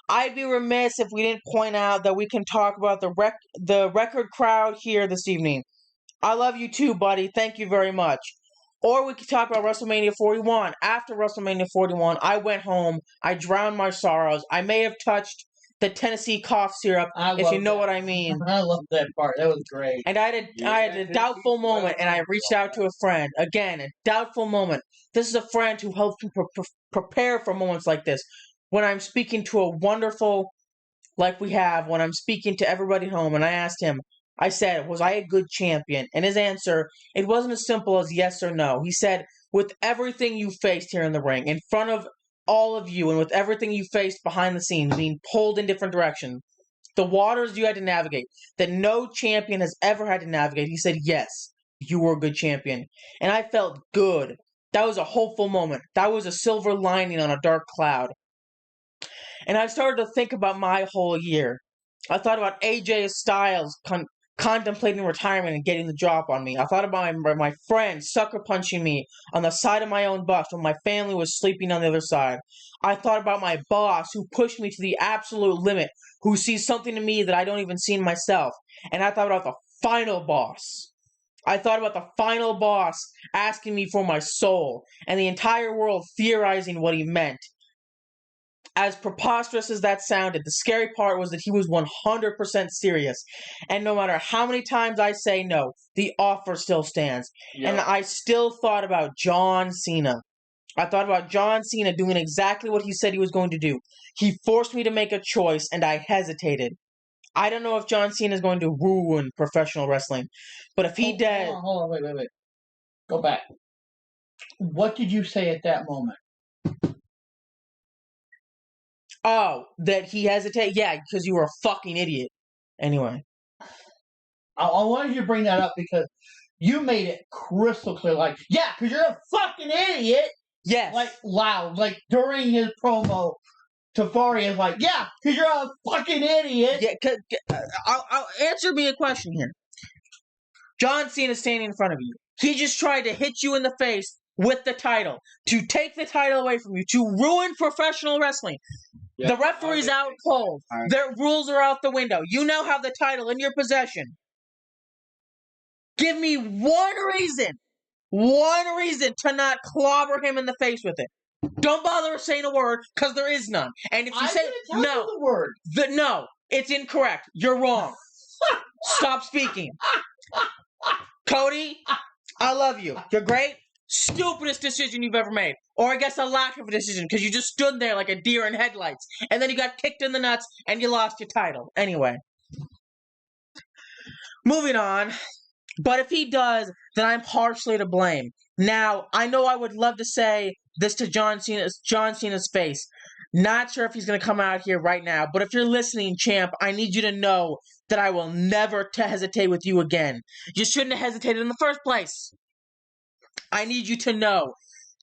I'd be remiss if we didn't point out that we can talk about the record crowd here this evening. I love you too, buddy. Thank you very much. Or we could talk about WrestleMania 41. After WrestleMania 41, I went home. I drowned my sorrows. I may have touched the Tennessee cough syrup, if you know what I mean. I love that part. That was great. And I had a doubtful moment, and I reached out to a friend. Again, a doubtful moment. This is a friend who helps me prepare for moments like this. When I'm speaking to a wonderful, like we have, when I'm speaking to everybody at home, and I asked him, I said, was I a good champion? And his answer, it wasn't as simple as yes or no. He said, with everything you faced here in the ring, in front of all of you, and with everything you faced behind the scenes, being pulled in different directions, the waters you had to navigate, that no champion has ever had to navigate, he said, yes, you were a good champion. And I felt good. That was a hopeful moment. That was a silver lining on a dark cloud. And I started to think about my whole year. I thought about AJ Styles contemplating retirement and getting the drop on me. I thought about my friend sucker punching me on the side of my own bus when my family was sleeping on the other side. I thought about my boss who pushed me to the absolute limit, who sees something in me that I don't even see in myself. And I thought about the final boss. I thought about the final boss asking me for my soul, and the entire world theorizing what he meant. As preposterous as that sounded, the scary part was that he was 100% serious. And no matter how many times I say no, the offer still stands. Yep. And I still thought about John Cena. I thought about John Cena doing exactly what he said he was going to do. He forced me to make a choice, and I hesitated. I don't know if John Cena is going to ruin professional wrestling, but if he does... Hold on, wait. Go back. What did you say at that moment? Oh, that he hesitated? Yeah, because you were a fucking idiot. Anyway. I wanted you to bring that up because you made it crystal clear. Like, yeah, because you're a fucking idiot. Yes. Like, loud. Like, during his promo, Tafari is like, yeah, because you're a fucking idiot. Yeah, I'll answer me a question here. John Cena standing in front of you. He just tried to hit you in the face with the title, to take the title away from you, to ruin professional wrestling. Yep. The referee's out cold. Right. Their rules are out the window. You now have the title in your possession. Give me one reason to not clobber him in the face with it. Don't bother saying a word, because there is none. And if you say no, the word. No, it's incorrect. You're wrong. Stop speaking. Cody, I love you. You're great. Stupidest decision you've ever made. Or I guess a lack of a decision, because you just stood there like a deer in headlights. And then you got kicked in the nuts, and you lost your title. Anyway. Moving on. But if he does, then I'm partially to blame. Now, I know I would love to say this to John Cena's face. Not sure if he's going to come out here right now, but if you're listening, champ, I need you to know that I will never hesitate with you again. You shouldn't have hesitated in the first place. I need you to know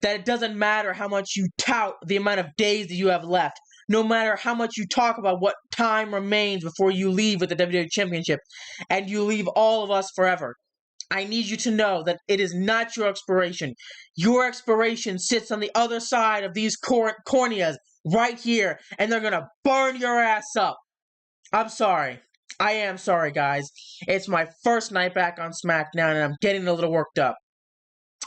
that it doesn't matter how much you tout the amount of days that you have left. No matter how much you talk about what time remains before you leave with the WWE Championship, and you leave all of us forever. I need you to know that it is not your expiration. Your expiration sits on the other side of these corneas right here, and they're going to burn your ass up. I'm sorry. I am sorry, guys. It's my first night back on Smackdown, and I'm getting a little worked up.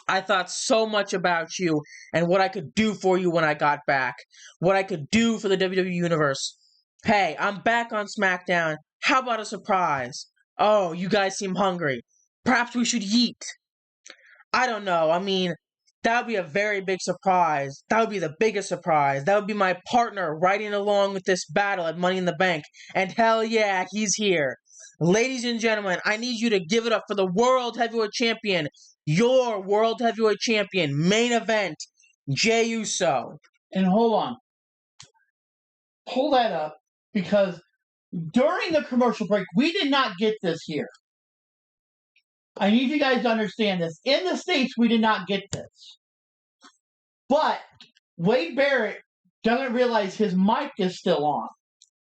I thought so much about you and what I could do for you when I got back. What I could do for the WWE Universe. Hey, I'm back on SmackDown. How about a surprise? Oh, you guys seem hungry. Perhaps we should eat. I don't know. I mean, that would be a very big surprise. That would be the biggest surprise. That would be my partner riding along with this battle at Money in the Bank. And hell yeah, he's here. Ladies and gentlemen, I need you to give it up for the World Heavyweight Champion. Your World Heavyweight Champion. Main event, Jey Uso. And hold on. Pull that up, because during the commercial break, we did not get this here. I need you guys to understand this. In the States, we did not get this. But Wade Barrett doesn't realize his mic is still on.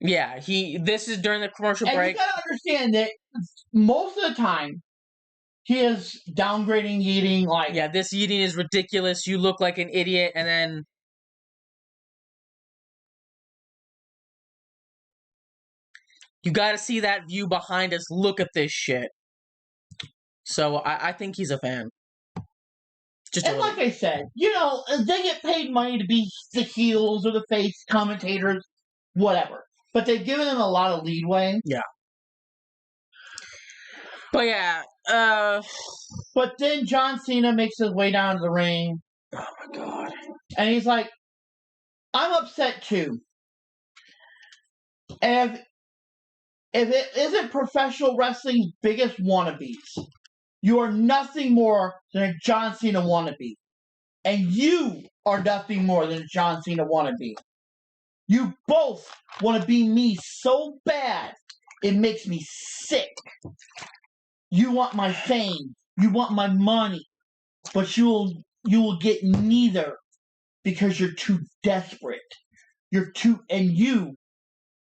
Yeah, this is during the commercial And break. you gotta understand that most of the time, he is downgrading, eating, like... Yeah, this eating is ridiculous. You look like an idiot, and then... You gotta see that view behind us. Look at this shit. So, I think he's a fan. Just And like I said, they get paid money to be the heels or the face commentators, whatever. But they've given them a lot of leadway. Yeah. But yeah, But then John Cena makes his way down to the ring. Oh my god. And he's like, I'm upset too. And if it isn't professional wrestling's biggest wannabes, you are nothing more than a John Cena wannabe. And you are nothing more than a John Cena wannabe. You both want to be me so bad, it makes me sick. You want my fame. You want my money. But you will get neither, because you're too desperate. You're too, and you,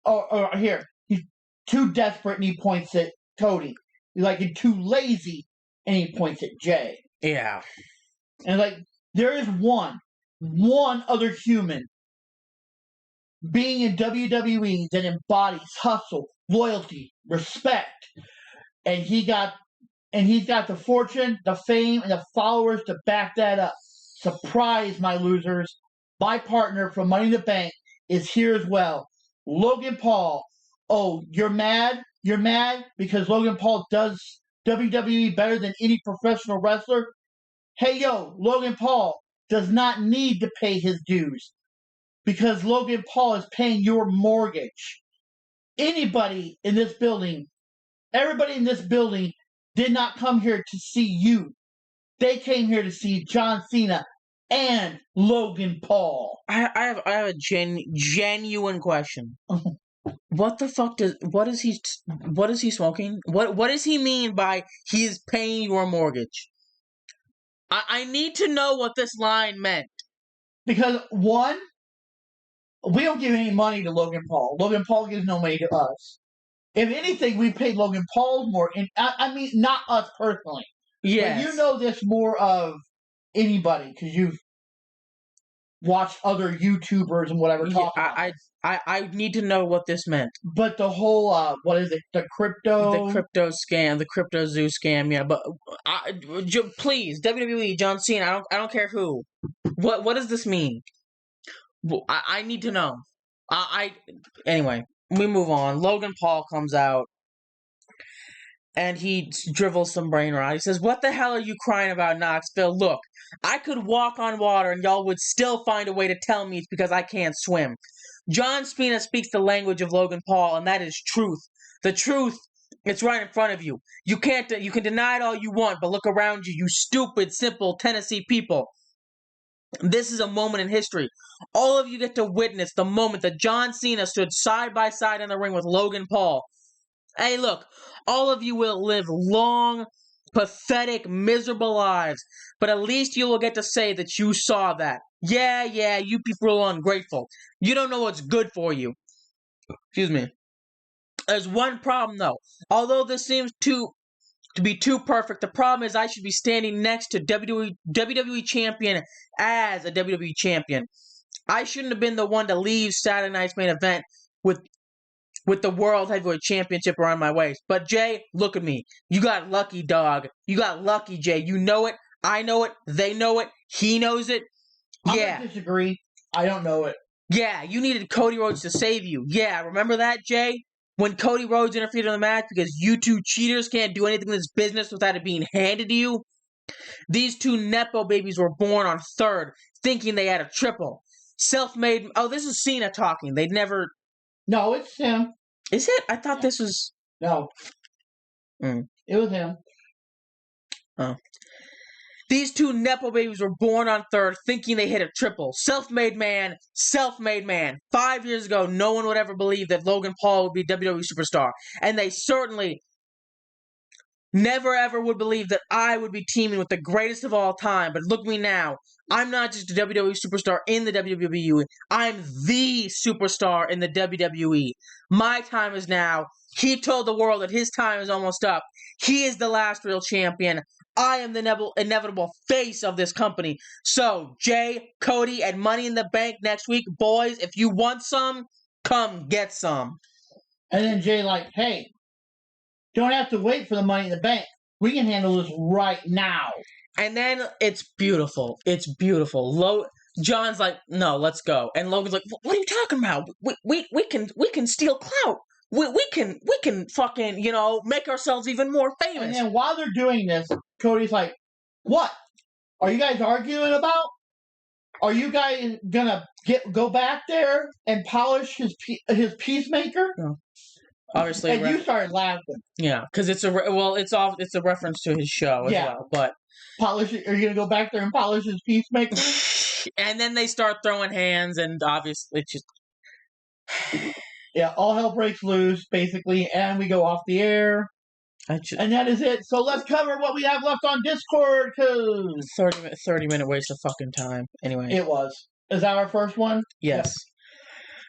or here, he's too desperate, and he points at Cody. He's like, you're too lazy, and he points at Jey. Yeah. And like, there is one other human being in WWE that embodies hustle, loyalty, respect, and he's got the fortune, the fame, and the followers to back that up. Surprise, my losers! My partner from Money in the Bank is here as well, Logan Paul. Oh, you're mad? You're mad because Logan Paul does WWE better than any professional wrestler? Hey, yo, Logan Paul does not need to pay his dues, because Logan Paul is paying your mortgage. Anybody in this building, everybody in this building did not come here to see you. They came here to see John Cena and Logan Paul. I have a genuine question. What the fuck what is he smoking? What does he mean by he is paying your mortgage? I need to know what this line meant. Because one, we don't give any money to Logan Paul. Logan Paul gives no money to us. If anything, we paid Logan Paul more. And I mean, not us personally. Yes. But you know this more of anybody, because you've watched other YouTubers and whatever talk about this. I need to know what this meant. But the whole, what is it, the crypto scam, the crypto zoo scam, yeah. But please, WWE, John Cena, I don't care who. What does this mean? I need to know. Anyway, we move on. Logan Paul comes out, and he dribbles some brain rot. He says, "What the hell are you crying about, Knoxville? Look, I could walk on water, and y'all would still find a way to tell me it's because I can't swim." John Cena speaks the language of Logan Paul, and that is truth. The truth, it's right in front of you. You can deny it all you want, but look around you, you stupid, simple Tennessee people. This is a moment in history. All of you get to witness the moment that John Cena stood side by side in the ring with Logan Paul. Hey, look, all of you will live long, pathetic, miserable lives, but at least you will get to say that you saw that. Yeah, you people are ungrateful. You don't know what's good for you. Excuse me. There's one problem, though. Although this seems to be too perfect, the problem is I should be standing next to WWE Champion as a WWE Champion. I shouldn't have been the one to leave Saturday night's main event with the World Heavyweight Championship around my waist. But Jay, look at me. You got lucky, dog. You got lucky, Jay. You know it. I know it. They know it. He knows it. I'm Yeah. gonna disagree. I don't know it. Yeah, you needed Cody Rhodes to save you. Yeah, remember that, Jay? When Cody Rhodes interfered in the match because you two cheaters can't do anything in this business without it being handed to you? These two Nepo babies were born on third, thinking they had a triple. Self-made... Oh, this is Cena talking. They'd never... No, it's him. Is it? I thought this was... No. Mm. It was him. Oh. These two Nepo babies were born on third, thinking they hit a triple. Self-made man, self-made man. 5 years ago, no one would ever believe that Logan Paul would be a WWE superstar. And they certainly never ever would believe that I would be teaming with the greatest of all time. But look at me now. I'm not just a WWE superstar in the WWE. I'm the superstar in the WWE. My time is now. He told the world that his time is almost up. He is the last real champion. I am the inevitable face of this company. So, Jay, Cody, and Money in the Bank next week. Boys, if you want some, come get some. And then Jay like, hey, don't have to wait for the Money in the Bank. We can handle this right now. And then it's beautiful. It's beautiful. John's like, no, let's go. And Logan's like, what are you talking about? We can steal clout. We can fucking, make ourselves even more famous. And then while they're doing this, Cody's like, what? Are you guys arguing about? Are you guys gonna go back there and polish his peacemaker? No. Obviously, and you started laughing. Yeah, because it's a reference to his show as well. But polish it. Are you gonna go back there and polish his peacemaker? And then they start throwing hands, and obviously, it's just yeah, all hell breaks loose, basically, and we go off the air. And that is it. So let's cover what we have left on Discord, because 30-minute waste of fucking time. Anyway, it was. Is that our first one? Yes.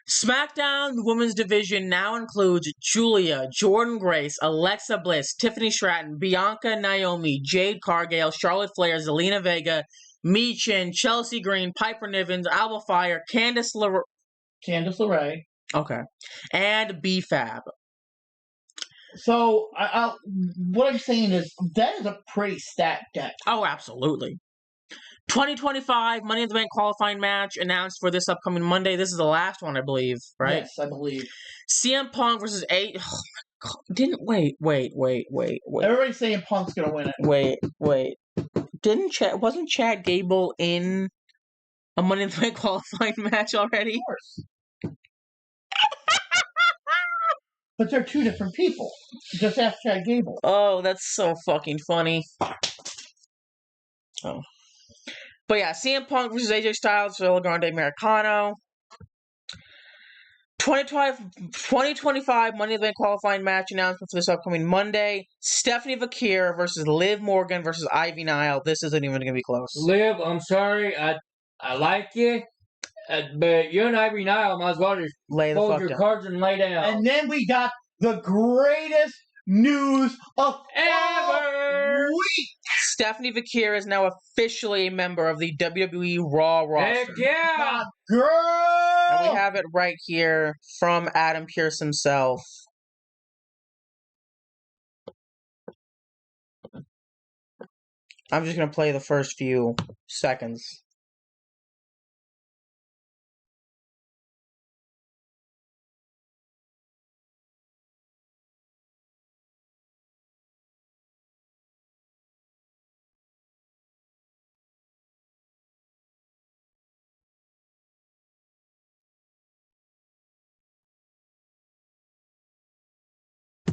SmackDown, the women's division, now includes Julia, Jordan Grace, Alexa Bliss, Tiffany Stratton, Bianca Naomi, Jade Cargill, Charlotte Flair, Zelina Vega, Michin, Chelsea Green, Piper Niven, Alba Fire, Candice LeRae. Okay. And B-Fab. So, what I'm saying is, that is a pretty stacked deck. Oh, absolutely. 2025 Money in the Bank qualifying match announced for this upcoming Monday. This is the last one, I believe, right? Yes, I believe. CM Punk versus Oh my God. Wait. Everybody's saying Punk's gonna win it. Wait. Wasn't Chad Gable in a Money in the Bank qualifying match already? Of course. But they're two different people. Just ask Chad Gable. Oh, that's so fucking funny. Oh. But yeah, CM Punk versus AJ Styles for El Grande Americano. 2025 Money in the Bank qualifying match announcement for this upcoming Monday. Stephanie Vakir versus Liv Morgan versus Ivy Nile. This isn't even going to be close. Liv, I'm sorry. I like you. But you and Ivy Nile might as well just fold your cards and lay down. And then we got the greatest news of ever week. Stephanie Vakir is now officially a member of the WWE Raw roster. Heck yeah! My girl! And we have it right here from Adam Pearce himself. I'm just going to play the first few seconds.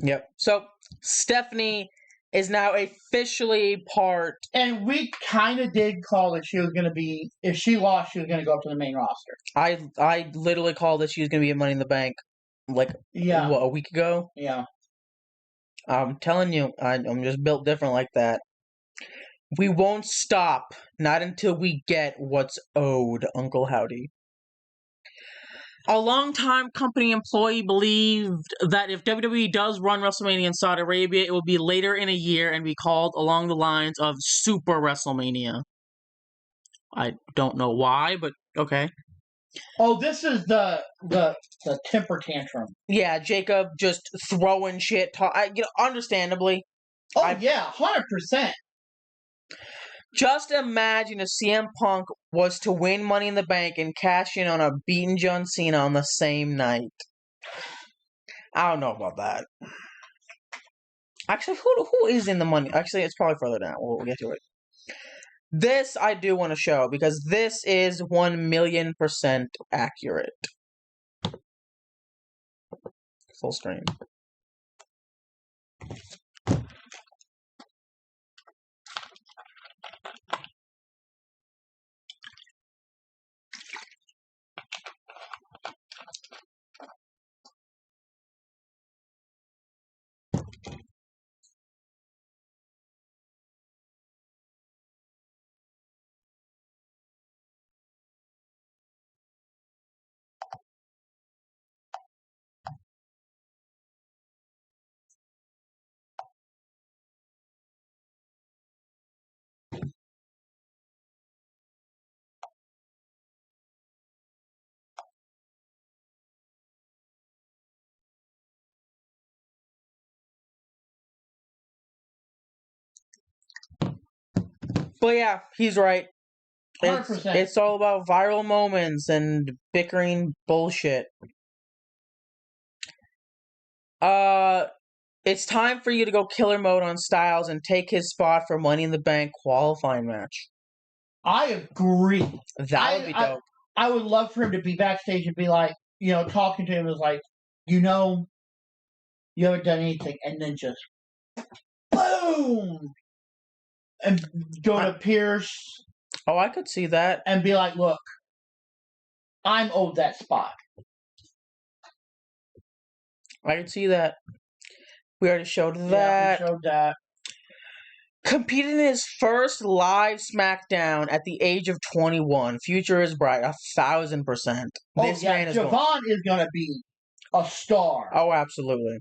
Yep. So, Stephanie is now officially part... And we kind of did call that she was going to be... If she lost, she was going to go up to the main roster. I literally called that she was going to be in Money in the Bank, a week ago? Yeah. I'm telling you, I'm just built different like that. We won't stop, not until we get what's owed, Uncle Howdy. A longtime company employee believed that if WWE does run WrestleMania in Saudi Arabia, it will be later in a year and be called along the lines of Super WrestleMania. I don't know why, but okay. Oh, this is the temper tantrum. Yeah, Jacob just throwing shit. Understandably. Oh, yeah, 100%. Just imagine if CM Punk was to win Money in the Bank and cash in on a beaten John Cena on the same night. I don't know about that. Actually, who is in the money? Actually, it's probably further down. We'll get to it. This I do want to show because this is 1,000,000% accurate. Full screen. But yeah, he's right. 100%. It's all about viral moments and bickering bullshit. It's time for you to go killer mode on Styles and take his spot for Money in the Bank qualifying match. I agree. That would be dope. I would love for him to be backstage and be like, talking to him is like, you haven't done anything, and then just boom, and go to Pierce. Oh, I could see that. And be like, look, I'm owed that spot. I could see that. We already showed that. Yeah, we showed that. Competed in his first live Smackdown at the age of 21. Future is bright, 1,000%. This man is Javon is going to be a star. Oh, absolutely.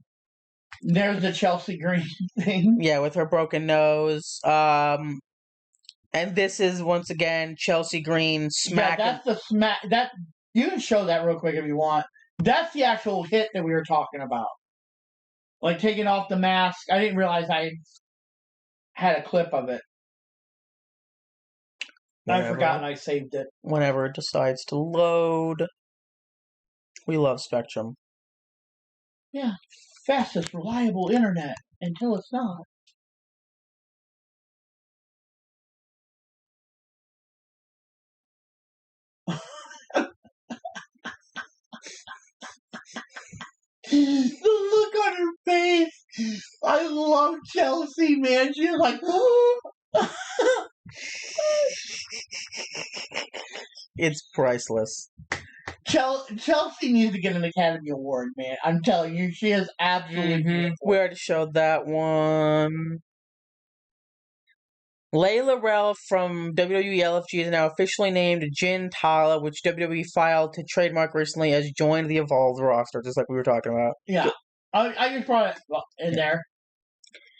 There's the Chelsea Green thing. Yeah, with her broken nose. And this is once again Chelsea Green smack. Yeah, that's the smack. That you can show that real quick if you want. That's the actual hit that we were talking about. Like taking off the mask. I didn't realize I had a clip of it. I forgot and I saved it. Whenever it decides to load. We love Spectrum. Yeah. Fastest, reliable internet until it's not. The look on her face. I love Chelsea, man. She's like, it's priceless. Chelsea needs to get an Academy Award, man. I'm telling you, she is absolutely beautiful. We already showed that one. Layla Rel from WWE LFG is now officially named Jin Tala, which WWE filed to trademark recently as joined the Evolved roster, just like we were talking about. Yeah. I just brought it in there.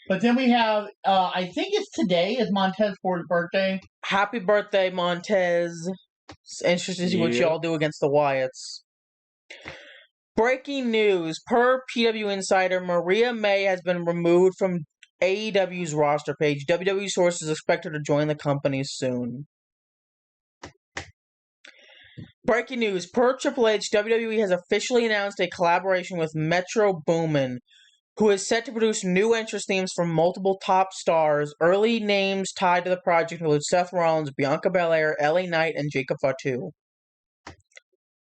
But then we have, I think it's today, is Montez Ford's birthday. Happy birthday, Montez. It's interesting to see what y'all do against the Wyatts. Breaking news. Per PW Insider, Maria May has been removed from AEW's roster page. WWE sources expect her to join the company soon. Breaking news. Per Triple H, WWE has officially announced a collaboration with Metro Boomin, who is set to produce new entrance themes from multiple top stars. Early names tied to the project include Seth Rollins, Bianca Belair, LA Knight, and Jacob Fatu.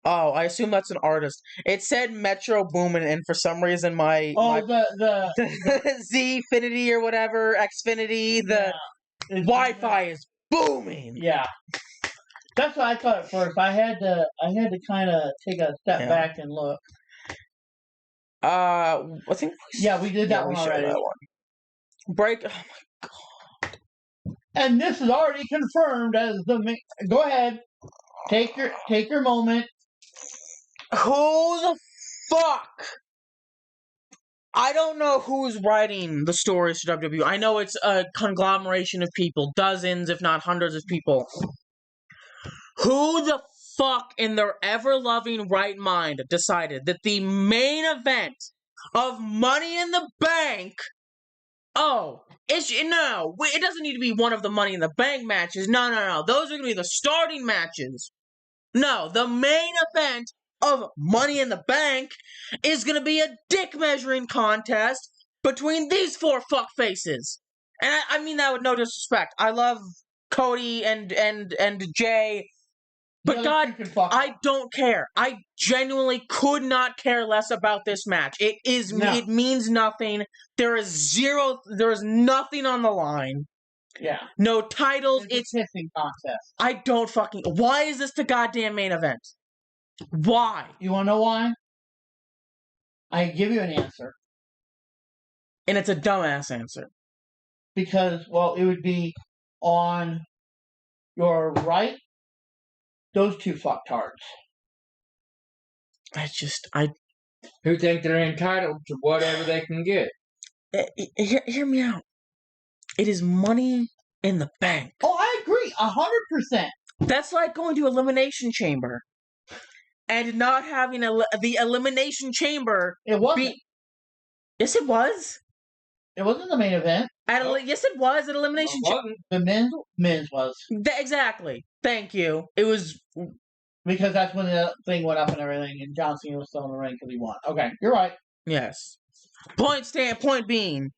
Oh, I assume that's an artist. It said Metro Boomin, and for some reason the Z-Finity or whatever, Xfinity, the Wi-Fi is booming. Yeah. That's what I thought at first. I had to kind of take a step back and look. I think we did that one already. That one. Oh my god! And this is already confirmed as the. Go ahead, take your moment. Who the fuck? I don't know who's writing the stories for WWE. I know it's a conglomeration of people, dozens, if not hundreds of people. Who the fuck in their ever-loving right mind decided that the main event of Money in the Bank Oh, it doesn't need to be one of the Money in the Bank matches. No. Those are going to be the starting matches. No, the main event of Money in the Bank is going to be a dick measuring contest between these four fuckfaces. And I mean that with no disrespect. I love Cody and Jay, but God, I don't care. I genuinely could not care less about this match. It means nothing. There is nothing on the line. Yeah. No titles. It's a pissing contest. I don't fucking. Why is this the goddamn main event? Why? You want to know why? I give you an answer. And it's a dumbass answer. Because, well, it would be on your right, those two fucktards. Who think they're entitled to whatever they can get. Hear me out. It is Money in the Bank. Oh, I agree, 100%. That's like going to Elimination Chamber and not having the Elimination Chamber. It wasn't. Yes, it was. It wasn't the main event. Yes, it was at Elimination Chamber. The men's was. Exactly. Thank you. It was because that's when the thing went up and everything, and John Cena was still in the ring because he won. Okay, you're right. Yes. Point being.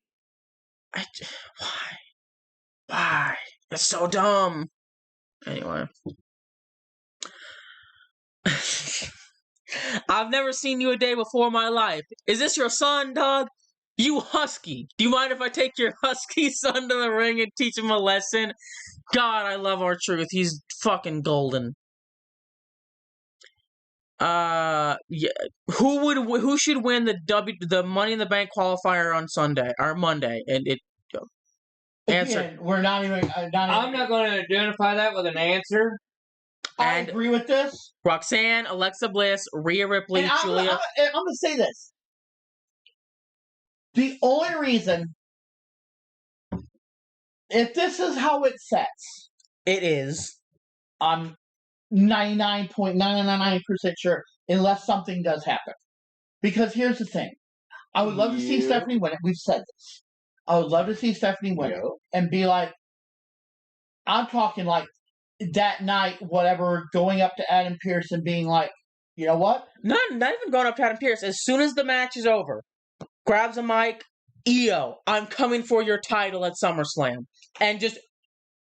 Why? It's so dumb. Anyway. I've never seen you a day before in my life. Is this your son, dog? You husky. Do you mind if I take your husky son to the ring and teach him a lesson? God, I love R-Truth. He's fucking golden. Yeah. Who should win the Money in the Bank qualifier on Sunday or Monday? And answer. Again, we're not even. I'm not going to identify that with an answer. I agree with this. Roxanne, Alexa Bliss, Rhea Ripley, Julia. I'm going to say this. The only reason, if this is how it sets, it is. I'm 99.999% sure, unless something does happen. Because here's the thing. I would love to see Stephanie win it. We've said this. I would love to see Stephanie win it and be like, I'm talking like that night, whatever, going up to Adam Pearce and being like, you know what? Not even going up to Adam Pearce. As soon as the match is over, grabs a mic, EO, I'm coming for your title at SummerSlam. And just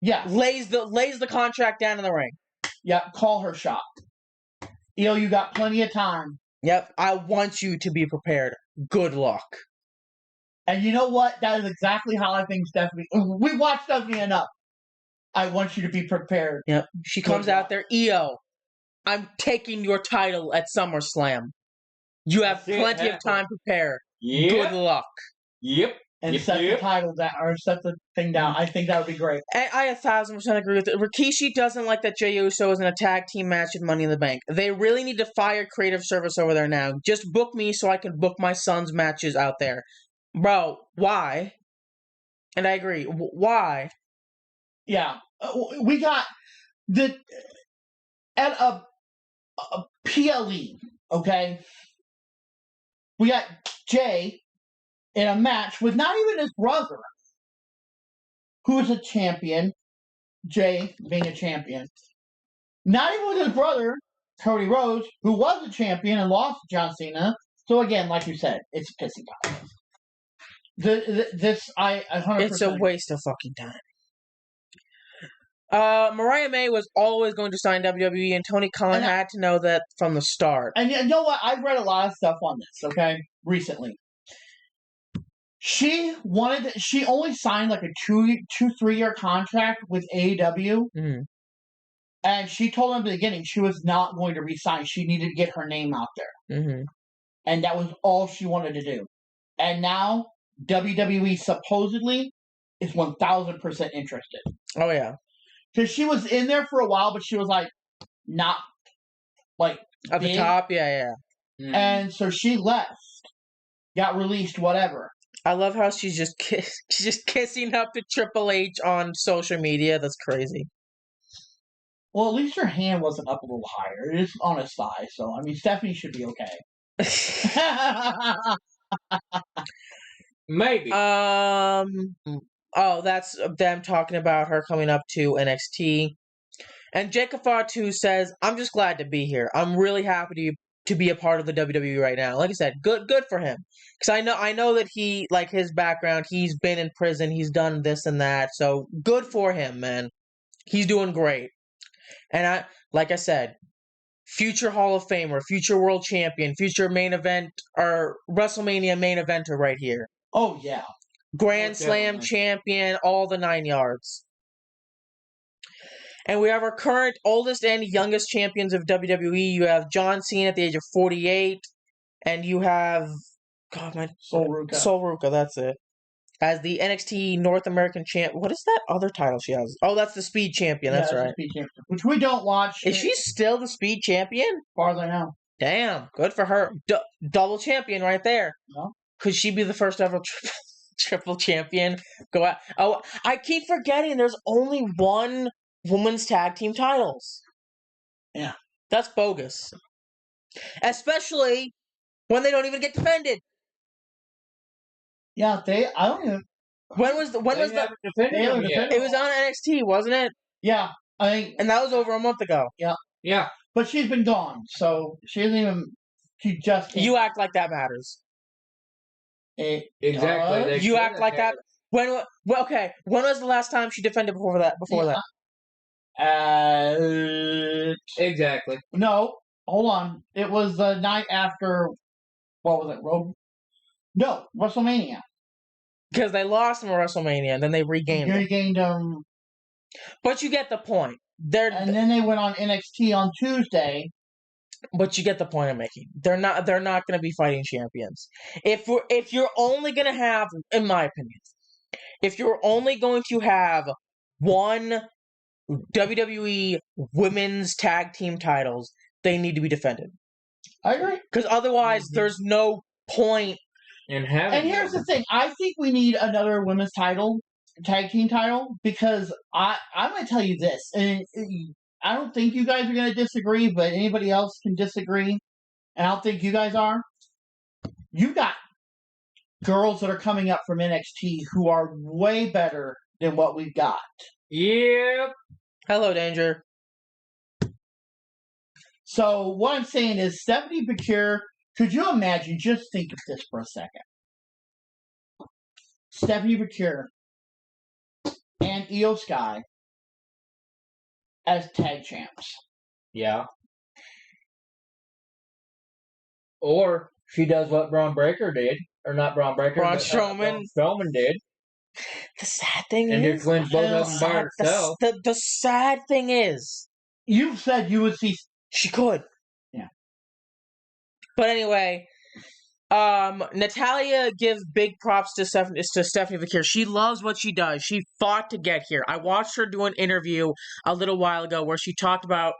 lays the contract down in the ring. Yep, call her shot. EO, you got plenty of time. Yep, I want you to be prepared. Good luck. And you know what? That is exactly how I think Stephanie... We watched Stephanie enough. I want you to be prepared. Yep. She comes out there, EO, I'm taking your title at SummerSlam. You have plenty of time prepared. Yep. Good luck. Yep. And set the title down, or set the thing down. I think that would be great. I 1,000% agree with it. Rikishi doesn't like that Jey Uso is in a tag team match at Money in the Bank. They really need to fire creative service over there now. Just book me so I can book my son's matches out there. Bro, why? And I agree. Why? Yeah. We got at a PLE, okay? We got Jay in a match with not even his brother, who is a champion. Jay being a champion. Not even with his brother, Cody Rhodes, who was a champion and lost to John Cena. So again, like you said, it's a pissing contest. I 100%. It's a waste of fucking time. Mariah May was always going to sign WWE, and Tony Khan had to know that from the start. And you know what? I've read a lot of stuff on this, okay, recently. She only signed like a 3-year contract with AEW. Mm-hmm. And she told them at the beginning she was not going to resign. She needed to get her name out there. Mm-hmm. And that was all she wanted to do. And now WWE supposedly is 1,000% interested. Oh, yeah. Because she was in there for a while, but she was like, not like at the top, yeah. Mm. And so she left, got released, whatever. I love how she's just kissing up to Triple H on social media. That's crazy. Well, at least her hand wasn't up a little higher. It is on his thigh, so I mean, Stephanie should be okay. Maybe. Oh, that's them talking about her coming up to NXT. And Jacob Fatu says, "I'm just glad to be here. I'm really happy to be a part of the WWE right now." Like I said, good for him. Because I know that he, like, his background, he's been in prison, he's done this and that. So good for him, man. He's doing great. And like I said, future Hall of Famer, future world champion, future main event or WrestleMania main eventer right here. Oh yeah, Grand Slam champion, all the 9 yards. And we have our current oldest and youngest champions of WWE. You have John Cena at the age of 48, and you have Sol Ruca. Sol Ruca, that's it. As the NXT North American champ. What is that other title she has? Oh, that's the Speed Champion. That's right. Speed Champion, which we don't watch. Is she still the Speed Champion? As far as I know. Damn, good for her. Double champion right there. No. Could she be the first ever triple champion? Go out. Oh, I keep forgetting there's only one women's tag team titles. Yeah. That's bogus. Especially when they don't even get defended. Yeah, I don't even. When was the it was on NXT, wasn't it? Yeah, I think, and that was over a month ago. Yeah. But she's been gone, so she doesn't even. She just. You act like that matters. Exactly. You act like that. When was the last time she defended before that? Exactly. No, hold on. It was the night after. What was it? No, WrestleMania. Because they lost in WrestleMania and then they regained them. But you get the point. And then they went on NXT on Tuesday. But you get the point I'm making. They're not going to be fighting champions. If you're only going to have, in my opinion, if you're only going to have one WWE women's tag team titles, they need to be defended. I agree. Because otherwise, there's no point in having. And here's the thing: I think we need another women's title, tag team title, because I'm going to tell you this, and I don't think you guys are going to disagree, but anybody else can disagree, and I don't think you guys are. You got girls that are coming up from NXT who are way better than what we've got. Yep. Hello, Danger. So what I'm saying is, Stephanie Bakir, could you imagine, just think of this for a second. Stephanie Bakir and Io Sky as tag champs. Yeah. Or she does what Braun Breaker did. Or not Braun Breaker. Braun Strowman. Strowman did. The sad thing and is... just wins both of them by herself. The sad thing is... You said you would see... She could. Yeah. But anyway... Natalia gives big props to Stephanie Bakir. She loves what she does. She fought to get here. I watched her do an interview a little while ago where she talked about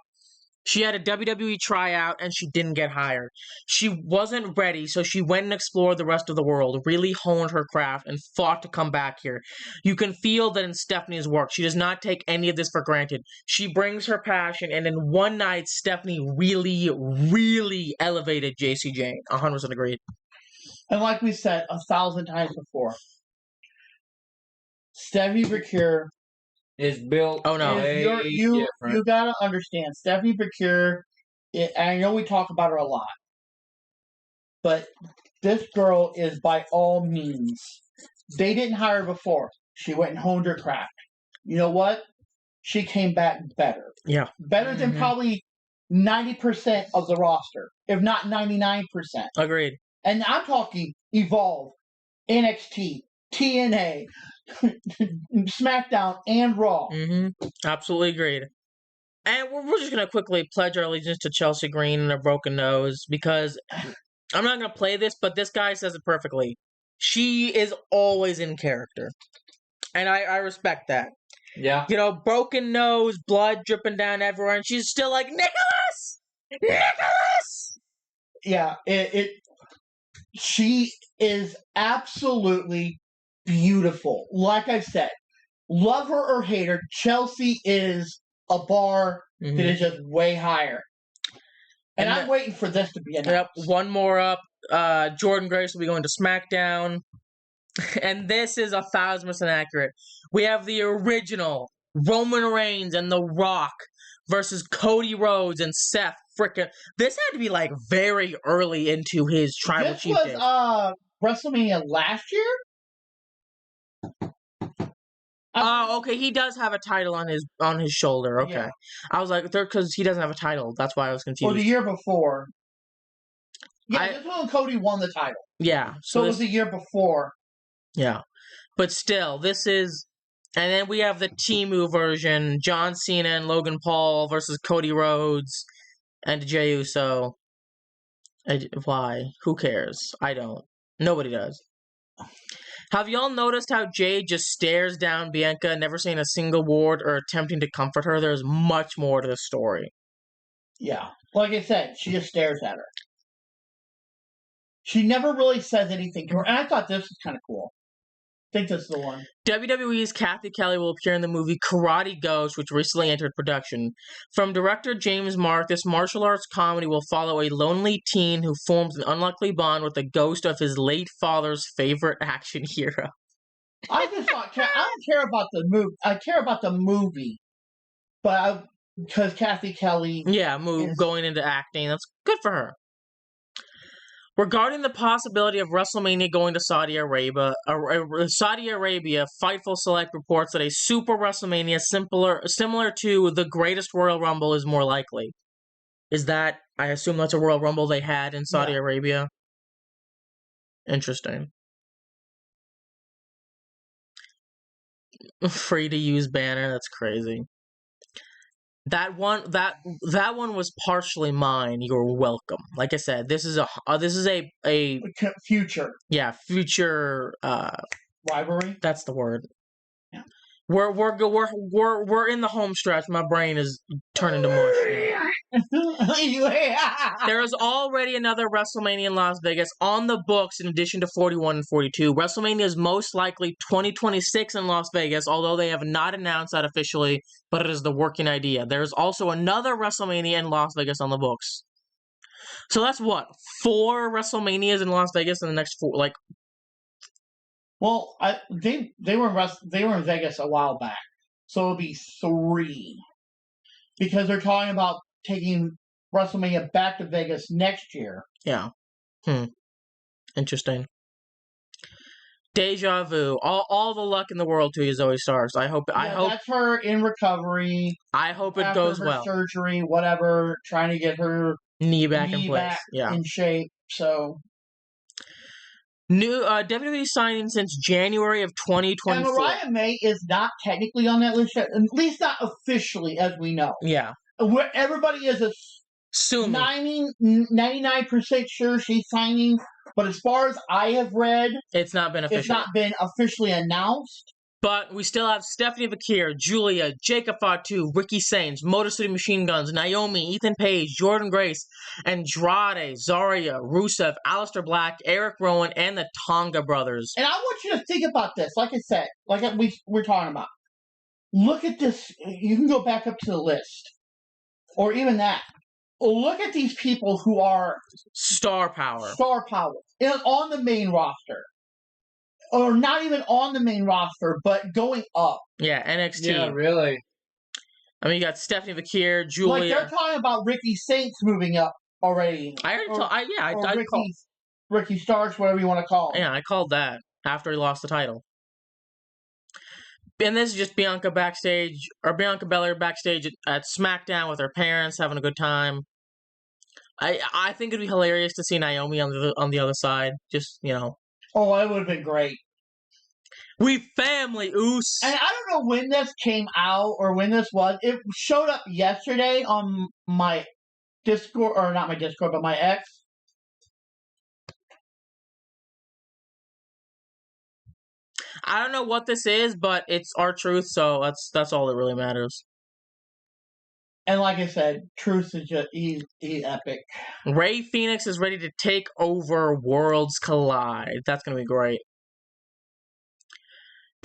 she had a WWE tryout and she didn't get hired. She wasn't ready, so she went and explored the rest of the world, really honed her craft, and fought to come back here. You can feel that in Stephanie's work. She does not take any of this for granted. She brings her passion, and in one night, Stephanie really, really elevated JC Jane. 100% agreed. And like we said 1,000 times before, Stephanie Bakir is built. Oh no! You gotta understand, Stephanie Bakir. I know we talk about her a lot, but this girl is by all means. They didn't hire her before. She went and honed her craft. You know what? She came back better. Yeah, better than probably 90% of the roster, if not 99%. Agreed. And I'm talking Evolve, NXT, TNA, Smackdown, and Raw. Absolutely agreed. And we're just going to quickly pledge our allegiance to Chelsea Green and her broken nose, because I'm not going to play this, but this guy says it perfectly. She is always in character. And I respect that. Yeah. You know, broken nose, blood dripping down everywhere, and she's still like, Nicholas! Nicholas! Yeah, she is absolutely beautiful. Like I said, love her or hate her, Chelsea is a bar that is just way higher. And I'm waiting for this to be announced. Yep, one more up. Jordan Grace will be going to SmackDown. And this is 1,000% accurate. We have the original Roman Reigns and The Rock versus Cody Rhodes and Seth frickin'. This had to be like very early into his Tribal This Chief was days. WrestleMania last year. Oh, okay. He does have a title on his shoulder. Okay, Yeah. I was like, because he doesn't have a title. That's why I was confused. Or the year before. Yeah, this was when Cody won the title. Yeah. So it was the year before. Yeah, but still, this is. And then we have the Temu version: John Cena and Logan Paul versus Cody Rhodes and Jey Uso. Why? Who cares? I don't. Nobody does. Have y'all noticed how Jay just stares down Bianca, never saying a single word or attempting to comfort her? There's much more to the story. Yeah. Like I said, she just stares at her. She never really says anything to her. And I thought this was kind of cool. I think this is the one. WWE's Kathy Kelly will appear in the movie Karate Ghost, which recently entered production. From director James Mark, this martial arts comedy will follow a lonely teen who forms an unlikely bond with the ghost of his late father's favorite action hero. I just thought, I don't care about the movie. I care about the movie. But because Kathy Kelly. Yeah, going into acting. That's good for her. Regarding the possibility of WrestleMania going to Saudi Arabia, Fightful Select reports that a Super WrestleMania similar to the Greatest Royal Rumble is more likely. Is that, I assume that's a Royal Rumble they had in Saudi Arabia? Interesting. Free to use banner, that's crazy. That one was partially mine. You're welcome. Like I said, this is a future. Yeah, future rivalry. That's the word. Yeah. We're in the home stretch. My brain is turning to mush. There is already another WrestleMania in Las Vegas on the books in addition to 41 and 42. WrestleMania is most likely 2026 in Las Vegas, although they have not announced that officially, but it is the working idea. There is also another WrestleMania in Las Vegas on the books. So that's what? 4 WrestleManias in Las Vegas in the next 4, like. Well, they were in Vegas a while back, so it'll be 3 because they're talking about taking WrestleMania back to Vegas next year. Yeah. Interesting. Deja vu. All the luck in the world to you, Zoe Starks. I hope that's her in recovery. I hope it goes well. Surgery, whatever, trying to get her knee back in place. In shape. So. New WWE signing since January of 2024. And Mariah May is not technically on that list yet, at least not officially, as we know. Yeah. Where everybody is assuming 99% sure she's signing, but as far as I have read, it's not been official. It's not been officially announced. But we still have Stephanie Bakir, Julia, Jacob Fatu, Ricky Sainz, Motor City Machine Guns, Naomi, Ethan Page, Jordan Grace, Andrade, Zarya, Rusev, Aleister Black, Eric Rowan, and the Tonga Brothers. And I want you to think about this. Like I said, like we're talking about. Look at this. You can go back up to the list. Or even that. Look at these people who are star power. On the main roster. Or not even on the main roster, but going up. Yeah, NXT. Yeah, really. I mean, you got Stephanie Bakir, Julia. Like, they're talking about Ricky Sainz moving up already. Ricky Starks, whatever you want to call him. Yeah, I called that after he lost the title. And this is just Bianca Belair backstage at SmackDown with her parents, having a good time. I think it'd be hilarious to see Naomi on the other side. Just, you know. Oh, that would have been great. We family, oos. And I don't know when this came out or when this was. It showed up yesterday on my Discord, or not my Discord, but my X. I don't know what this is, but it's R-Truth, so that's all that really matters. And like I said, Truth is just he's epic. Rey Fenix is ready to take over Worlds Collide. That's gonna be great.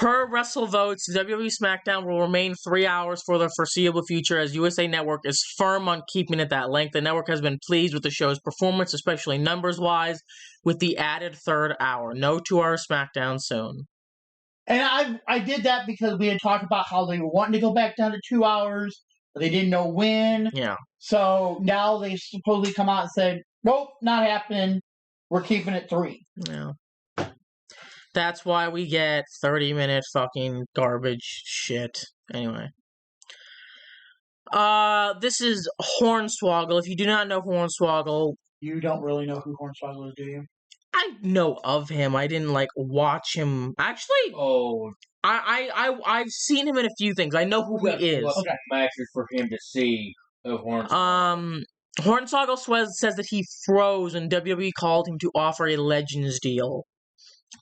Per WrestleVotes, WWE Smackdown will remain 3 hours for the foreseeable future as USA Network is firm on keeping it that length. The network has been pleased with the show's performance, especially numbers-wise, with the added third hour. No 2-hour Smackdown soon. And I did that because we had talked about how they were wanting to go back down to 2 hours, but they didn't know when. Yeah. So now they supposedly come out and said, nope, not happening. We're keeping it 3. Yeah. That's why we get 30-minute fucking garbage shit. Anyway. This is Hornswoggle. If you do not know Hornswoggle... You don't really know who Hornswoggle is, do you? I know of him. I didn't, watch him. Actually... Oh. I've seen him in a few things. I know who he is. Okay. Matches for him to see of Hornswoggle. Hornswoggle says that he froze when WWE called him to offer a Legends deal.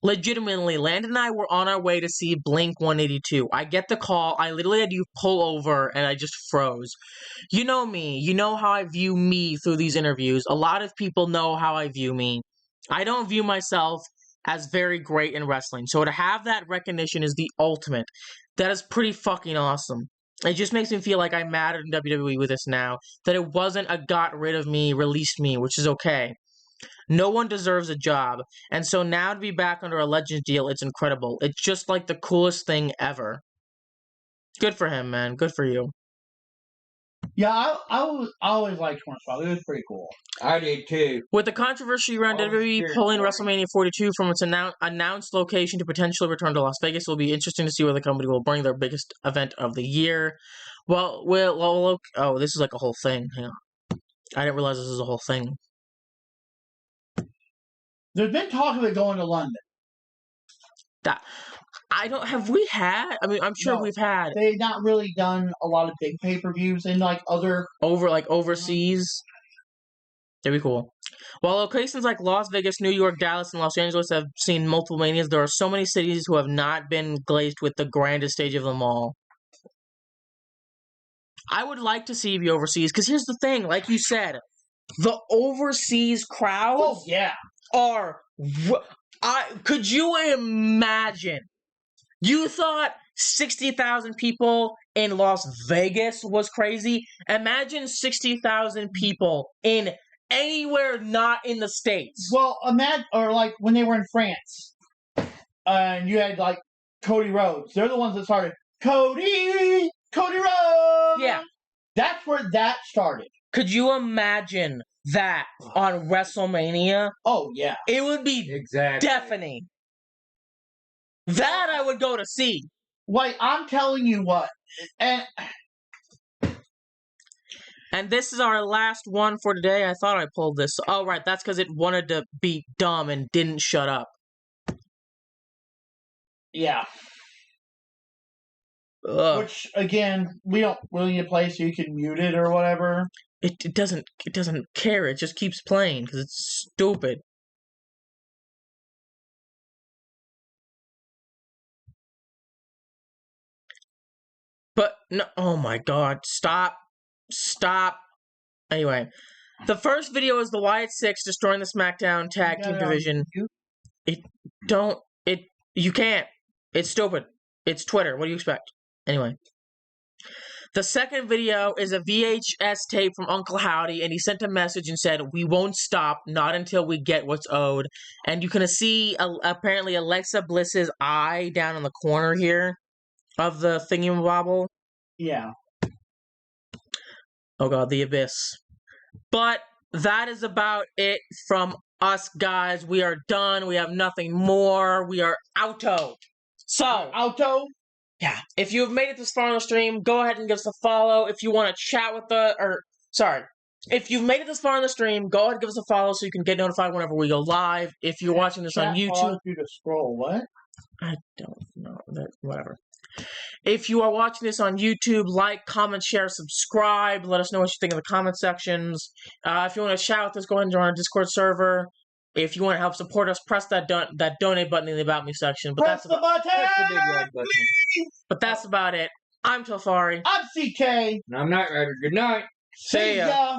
Legitimately, Landon and I were on our way to see Blink 182. I get the call. I literally had to pull over, and I just froze. You know me. You know how I view me through these interviews. A lot of people know how I view me. I don't view myself as very great in wrestling. So to have that recognition is the ultimate. That is pretty fucking awesome. It just makes me feel like I mattered in WWE with this now. That it wasn't a got rid of me, released me, which is okay. No one deserves a job. And so now to be back under a Legends deal, it's incredible. It's just like the coolest thing ever. Good for him, man. Good for you. Yeah, I always liked Hornswoggle. It was pretty cool. I did too. With the controversy around WWE pulling WrestleMania 42 from its announced location to potentially return to Las Vegas, it will be interesting to see where the company will bring their biggest event of the year. Well, oh, this is like a whole thing. Hang on. I didn't realize this was a whole thing. There's been talk of it going to London. Have we had? I mean, I'm sure we've had. They've not really done a lot of big pay-per-views in other... overseas. That'd be cool. While locations like Las Vegas, New York, Dallas, and Los Angeles have seen multiple manias, there are so many cities who have not been graced with the grandest stage of them all. I would like to see you overseas, because here's the thing, like you said, the overseas crowds are... could you imagine? You thought 60,000 people in Las Vegas was crazy? Imagine 60,000 people in anywhere not in the States. Well, imagine, or when they were in France, and you had Cody Rhodes. They're the ones that started Cody Rhodes. Yeah, that's where that started. Could you imagine that on WrestleMania? Oh yeah, it would be deafening. That I would go to see. I'm telling you what, And this is our last one for today. I thought I pulled this. Oh, right. That's because it wanted to be dumb and didn't shut up. Yeah. Ugh. Which, again, we don't really need a place so you can mute it or whatever. It doesn't care. It just keeps playing because it's stupid. But, no. Oh my god. Stop. Anyway, the first video is the Wyatt Six destroying the SmackDown Tag Team Division. You can't. It's stupid. It's Twitter. What do you expect? Anyway. The second video is a VHS tape from Uncle Howdy, and he sent a message and said, "We won't stop, not until we get what's owed." And you can see, apparently, Alexa Bliss's eye down in the corner here of the thingy-wobble. Yeah. Oh god, the abyss. But that is about it from us, guys. We are done. We have nothing more. We are outo. So, outo? Yeah. If you have made it this far on the stream, go ahead and give us a follow. If you want to chat with if you've made it this far on the stream, go ahead and give us a follow so you can get notified whenever we go live. If you're watching this on YouTube... you to scroll, what? I don't know. Whatever. If you are watching this on YouTube, like, comment, share, subscribe. Let us know what you think in the comment sections. If you want to chat with us, go ahead and join our Discord server. If you want to help support us, press that donate button in the About Me section. But press the button! Press the big red button. But that's about it. I'm Tofari. I'm CK. And I'm Night Rider. Good night. See ya.